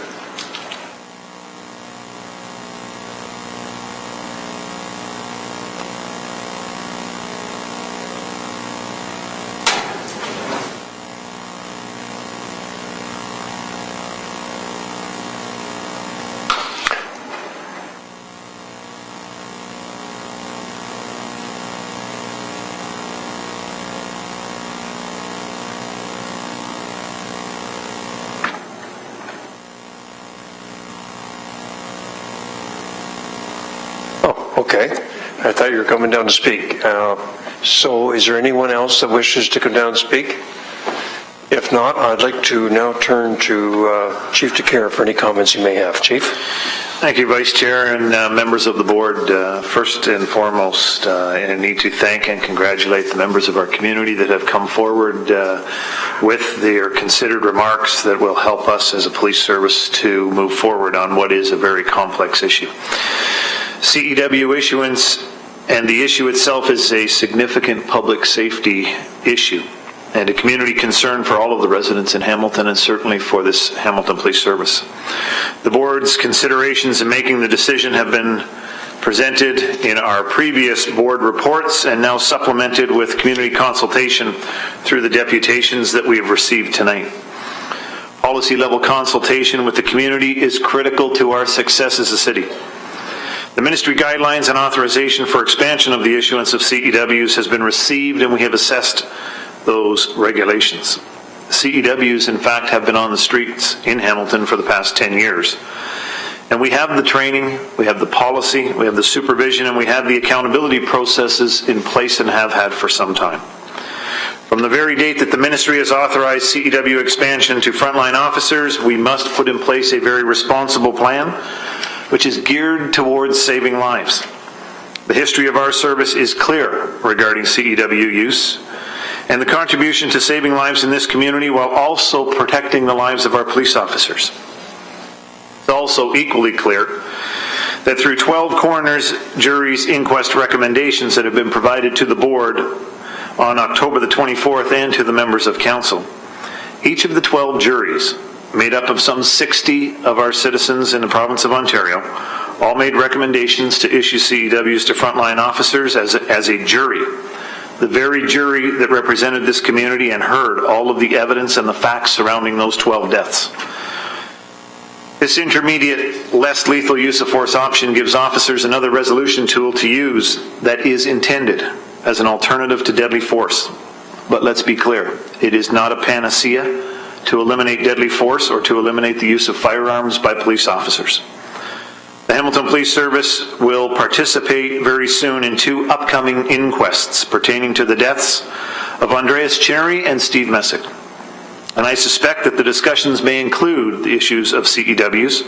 Okay. I thought you were coming down to speak. So is there anyone else that wishes to come down and speak? If not, I'd like to now turn to Chief DeCare for any comments you may have. Chief? Thank you, Vice Chair and members of the board. First and foremost, I need to thank and congratulate the members of our community that have come forward with their considered remarks that will help us as a police service to move forward on what is a very complex issue. CEW issuance and the issue itself is a significant public safety issue and a community concern for all of the residents in Hamilton and certainly for this Hamilton Police Service. The board's considerations in making the decision have been presented in our previous board reports and now supplemented with community consultation through the deputations that we have received tonight. Policy level consultation with the community is critical to our success as a city. The ministry guidelines and authorization for expansion of the issuance of CEWs has been received and we have assessed those regulations. CEWs, in fact, have been on the streets in Hamilton for the past 10 years. And we have the training, we have the policy, we have the supervision, and we have the accountability processes in place and have had for some time. From the very date that the ministry has authorized CEW expansion to frontline officers, we must put in place a very responsible plan which is geared towards saving lives. The history of our service is clear regarding CEW use and the contribution to saving lives in this community while also protecting the lives of our police officers. It's also equally clear that through 12 coroner's juries inquest recommendations that have been provided to the board on October the 24th and to the members of council, each of the 12 juries, made up of some 60 of our citizens in the province of Ontario, all made recommendations to issue CEWs to frontline officers as a jury, the very jury that represented this community and heard all of the evidence and the facts surrounding those 12 deaths. This intermediate, less lethal use of force option gives officers another resolution tool to use that is intended as an alternative to deadly force. But let's be clear, it is not a panacea to eliminate deadly force or to eliminate the use of firearms by police officers. The Hamilton Police Service will participate very soon in 2 upcoming inquests pertaining to the deaths of Andreas Cherry and Steve Mesic. And I suspect that the discussions may include the issues of CEWs,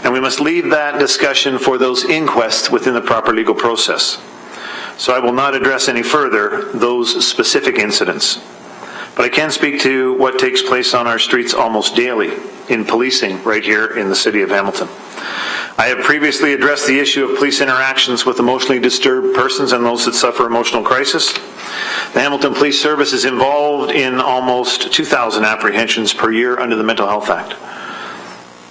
and we must leave that discussion for those inquests within the proper legal process. So I will not address any further those specific incidents. But I can speak to what takes place on our streets almost daily in policing right here in the city of Hamilton. I have previously addressed the issue of police interactions with emotionally disturbed persons and those that suffer emotional crisis. The Hamilton Police Service is involved in almost 2,000 apprehensions per year under the Mental Health Act.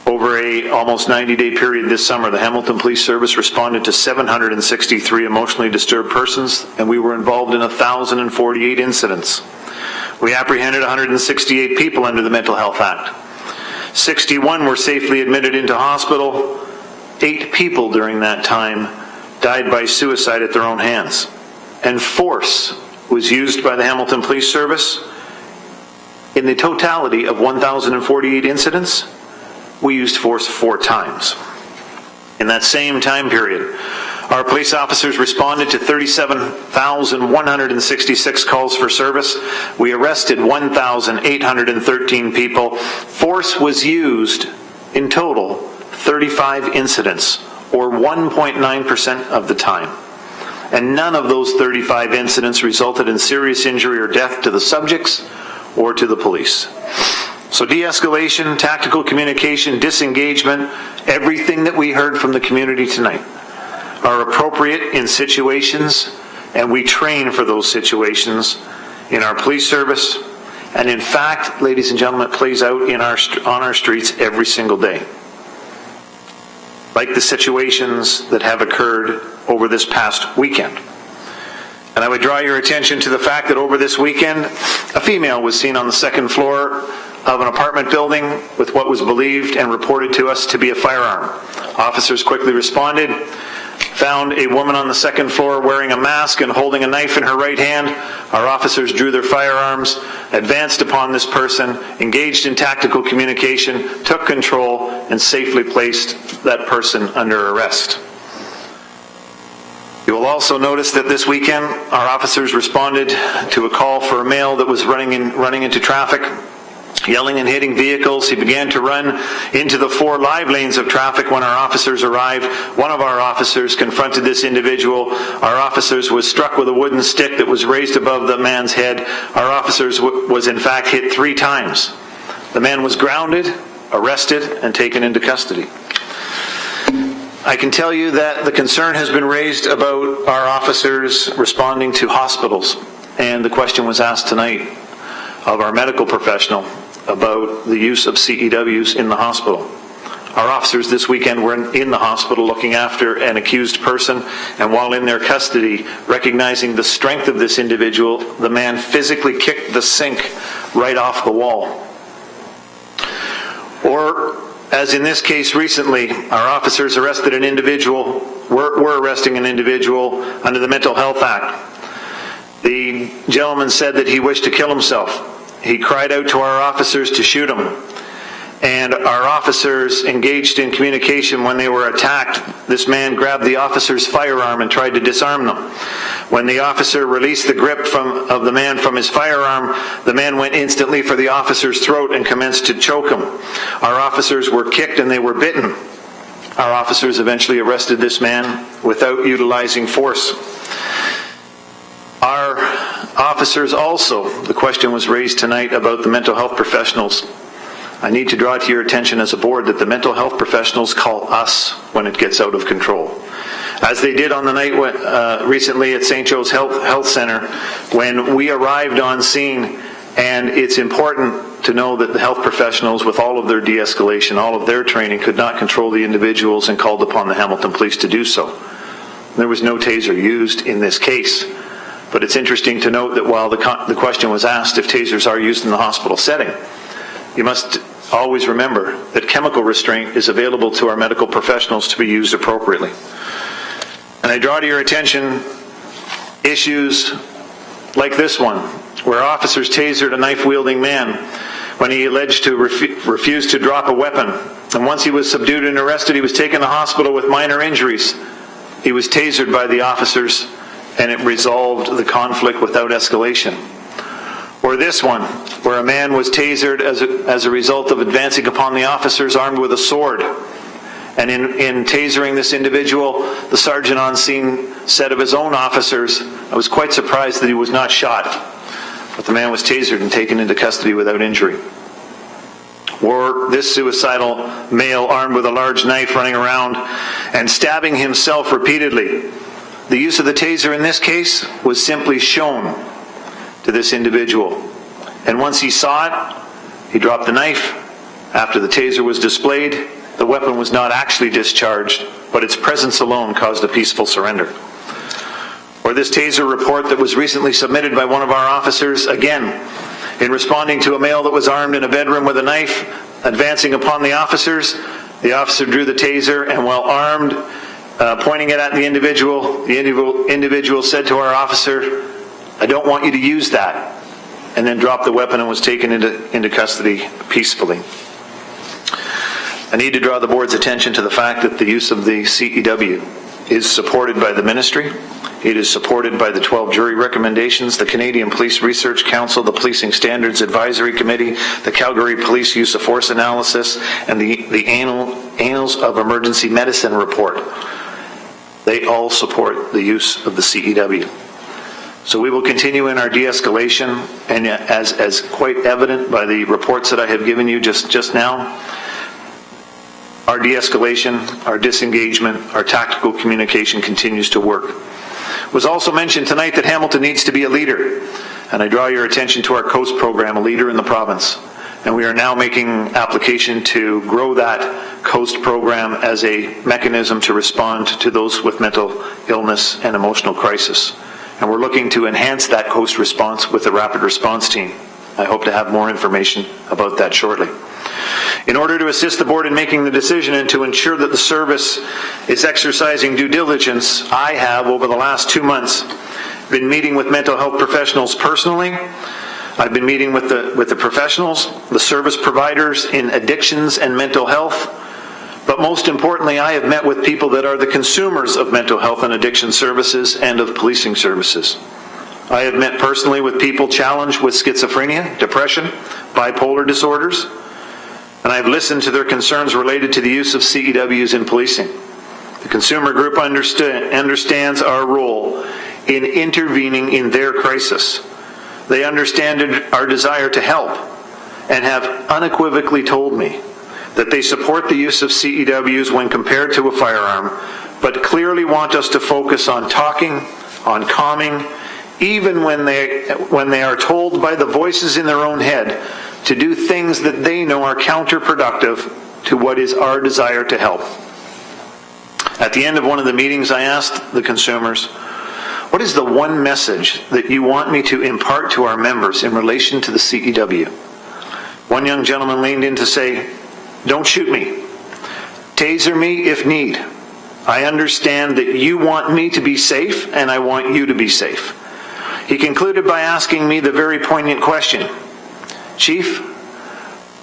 Over a almost 90-day period this summer, the Hamilton Police Service responded to 763 emotionally disturbed persons, and we were involved in 1,048 incidents. We apprehended 168 people under the Mental Health Act. 61 were safely admitted into hospital. 8 people during that time died by suicide at their own hands. And force was used by the Hamilton Police Service. In the totality of 1,048 incidents, we used force 4 times. In that same time period, our police officers responded to 37,166 calls for service. We arrested 1,813 people. Force was used in total 35 incidents, or 1.9% of the time. And none of those 35 incidents resulted in serious injury or death to the subjects or to the police. So de-escalation, tactical communication, disengagement, everything that we heard from the community tonight are appropriate in situations, and we train for those situations in our police service. And in fact, ladies and gentlemen, it plays out on our streets every single day. Like the situations that have occurred over this past weekend. And I would draw your attention to the fact that over this weekend, a female was seen on the second floor of an apartment building with what was believed and reported to us to be a firearm. Officers quickly responded, found a woman on the second floor wearing a mask and holding a knife in her right hand. Our officers drew their firearms, advanced upon this person, engaged in tactical communication, took control, and safely placed that person under arrest. You will also notice that this weekend, our officers responded to a call for a male that was running into traffic, yelling and hitting vehicles. He began to run into the 4 live lanes of traffic when our officers arrived. One of our officers confronted this individual. Our officers was struck with a wooden stick that was raised above the man's head. Our officers was in fact hit 3 times. The man was grounded, arrested, and taken into custody. I can tell you that the concern has been raised about our officers responding to hospitals, and the question was asked tonight of our medical professional about the use of CEWs in the hospital. Our officers this weekend were in the hospital looking after an accused person, and while in their custody, recognizing the strength of this individual, the man physically kicked the sink right off the wall. Or, as in this case recently, our officers arrested an individual, were arresting an individual under the Mental Health Act. The gentleman said that he wished to kill himself. He cried out to our officers to shoot him. And our officers engaged in communication when they were attacked. This man grabbed the officer's firearm and tried to disarm them. When the officer released the grip of the man from his firearm, the man went instantly for the officer's throat and commenced to choke him. Our officers were kicked and they were bitten. Our officers eventually arrested this man without utilizing force. Our officers also, the question was raised tonight about the mental health professionals. I need to draw to your attention as a board that the mental health professionals call us when it gets out of control. As they did on the night recently at St. Joe's Health Center when we arrived on scene, and it's important to know that the health professionals, with all of their de-escalation, all of their training, could not control the individuals and called upon the Hamilton Police to do so. There was no taser used in this case. But it's interesting to note that while the question was asked if tasers are used in the hospital setting, you must always remember that chemical restraint is available to our medical professionals to be used appropriately. And I draw to your attention issues like this one, where officers tasered a knife-wielding man when he alleged to refuse to drop a weapon. And once he was subdued and arrested, he was taken to hospital with minor injuries. He was tasered by the officers, and it resolved the conflict without escalation. Or this one, where a man was tasered as a result of advancing upon the officers armed with a sword. And in tasering this individual, the sergeant on scene said of his own officers, "I was quite surprised that he was not shot." But the man was tasered and taken into custody without injury. Or this suicidal male armed with a large knife running around and stabbing himself repeatedly. The use of the taser in this case was simply shown to this individual. And once he saw it, he dropped the knife. After the taser was displayed, the weapon was not actually discharged, but its presence alone caused a peaceful surrender. Or this taser report that was recently submitted by one of our officers, again, in responding to a male that was armed in a bedroom with a knife, advancing upon the officer drew the taser, and while armed, pointing it at the individual said to our officer, "I don't want you to use that," and then dropped the weapon and was taken into custody peacefully. I need to draw the board's attention to the fact that the use of the CEW is supported by the ministry. It is supported by the 12 jury recommendations, the Canadian Police Research Council, the Policing Standards Advisory Committee, the Calgary Police Use of Force Analysis, and the Annals of Emergency Medicine report. They all support the use of the CEW. So we will continue in our de-escalation, and as quite evident by the reports that I have given you just now, our de-escalation, our disengagement, our tactical communication continues to work. It was also mentioned tonight that Hamilton needs to be a leader, and I draw your attention to our COAST program, a leader in the province. And we are now making application to grow that COAST program as a mechanism to respond to those with mental illness and emotional crisis. And we're looking to enhance that COAST response with a rapid response team. I hope to have more information about that shortly. In order to assist the board in making the decision and to ensure that the service is exercising due diligence, I have, over the last 2 months, been meeting with mental health professionals personally. I've been meeting with the professionals, the service providers in addictions and mental health. But most importantly, I have met with people that are the consumers of mental health and addiction services and of policing services. I have met personally with people challenged with schizophrenia, depression, bipolar disorders, and I have listened to their concerns related to the use of CEWs in policing. The consumer group understands our role in intervening in their crisis. They understand our desire to help and have unequivocally told me that they support the use of CEWs when compared to a firearm, but clearly want us to focus on talking, on calming, even when they are told by the voices in their own head to do things that they know are counterproductive to what is our desire to help. At the end of one of the meetings, I asked the consumers, what is the one message that you want me to impart to our members in relation to the CEW? One young gentleman leaned in to say, don't shoot me. Taser me if need. I understand that you want me to be safe, and I want you to be safe. He concluded by asking me the very poignant question, Chief,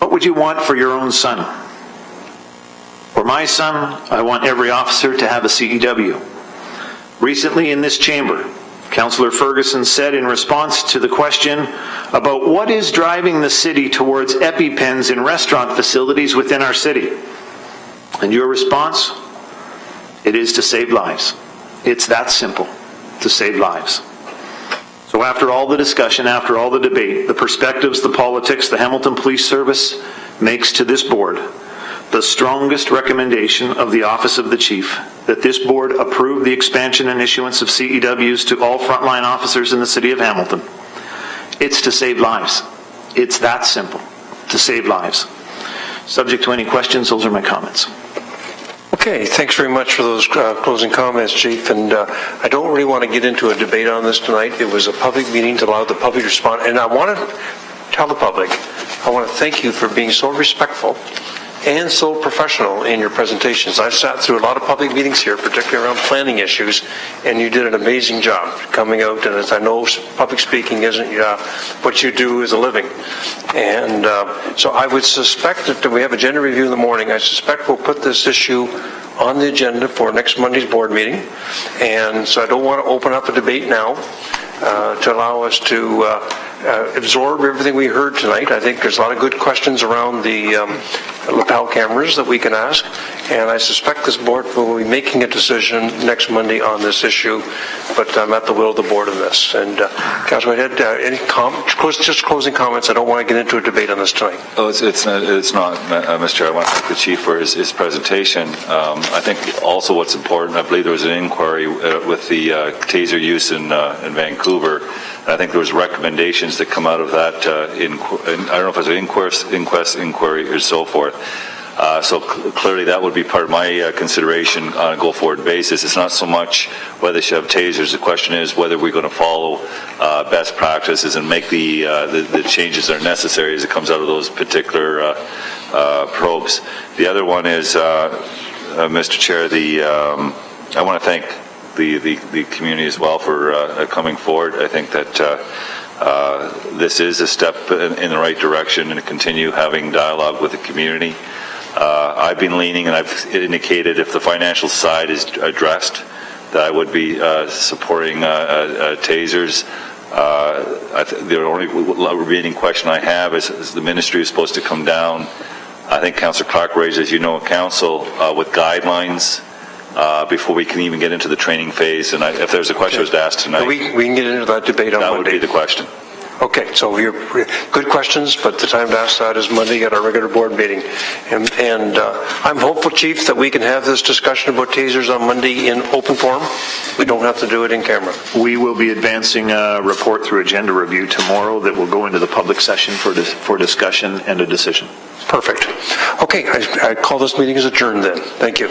what would you want for your own son? For my son, I want every officer to have a CEW. Recently in this chamber, Councillor Ferguson said in response to the question about what is driving the city towards EpiPens in restaurant facilities within our city. And your response? It is to save lives. It's that simple, to save lives. So after all the discussion, after all the debate, the perspectives, the politics, the Hamilton Police Service makes to this board the strongest recommendation of the Office of the Chief that this board approve the expansion and issuance of CEWs to all frontline officers in the City of Hamilton. It's to save lives. It's that simple, to save lives. Subject to any questions, those are my comments. Okay, thanks very much for those closing comments, Chief. And I don't really want to get into a debate on this tonight. It was a public meeting to allow the public to respond. And I want to tell the public, I want to thank you for being so respectful and so professional in your presentations. I've sat through a lot of public meetings here, particularly around planning issues, and you did an amazing job coming out. And as I know, public speaking isn't what you do as a living. And so I would suspect that we have agenda review in the morning. I suspect we'll put this issue on the agenda for next Monday's board meeting. And so I don't want to open up a debate now to allow us to absorb everything we heard tonight. I think there's a lot of good questions around the lapel cameras that we can ask, and I suspect this board will be making a decision next Monday on this issue, but I'm at the will of the board on this. And Councillor Whitehead, any just closing comments? I don't want to get into a debate on this tonight. Oh, it's not, Mr. Chair. I want to thank the Chief for his presentation. I think also what's important, I believe there was an inquiry with the taser use in Vancouver, and I think there was recommendations that come out of that, I don't know if it was an inquest inquiry or so forth. So clearly that would be part of my consideration on a go-forward basis. It's not so much whether they should have tasers. The question is whether we're going to follow best practices and make the changes that are necessary as it comes out of those particular probes. The other one is, Mr. Chair, I want to thank the community as well for coming forward. I think that this is a step in the right direction, and to continue having dialogue with the community. I've been leaning, and I've indicated if the financial side is addressed, that I would be supporting tasers. The only remaining question I have is the ministry is supposed to come down. I think Councillor Clark raised, as you know, council with guidelines before we can even get into the training phase. And if there's a question I was asked tonight, we can get into that debate on Monday. That would be the question. Okay, so you're good questions, but the time to ask that is Monday at our regular board meeting. And I'm hopeful, Chief, that we can have this discussion about tasers on Monday in open forum. We don't have to do it in camera. We will be advancing a report through agenda review tomorrow that will go into the public session for discussion and a decision. Perfect. Okay, I call this meeting as adjourned then. Thank you.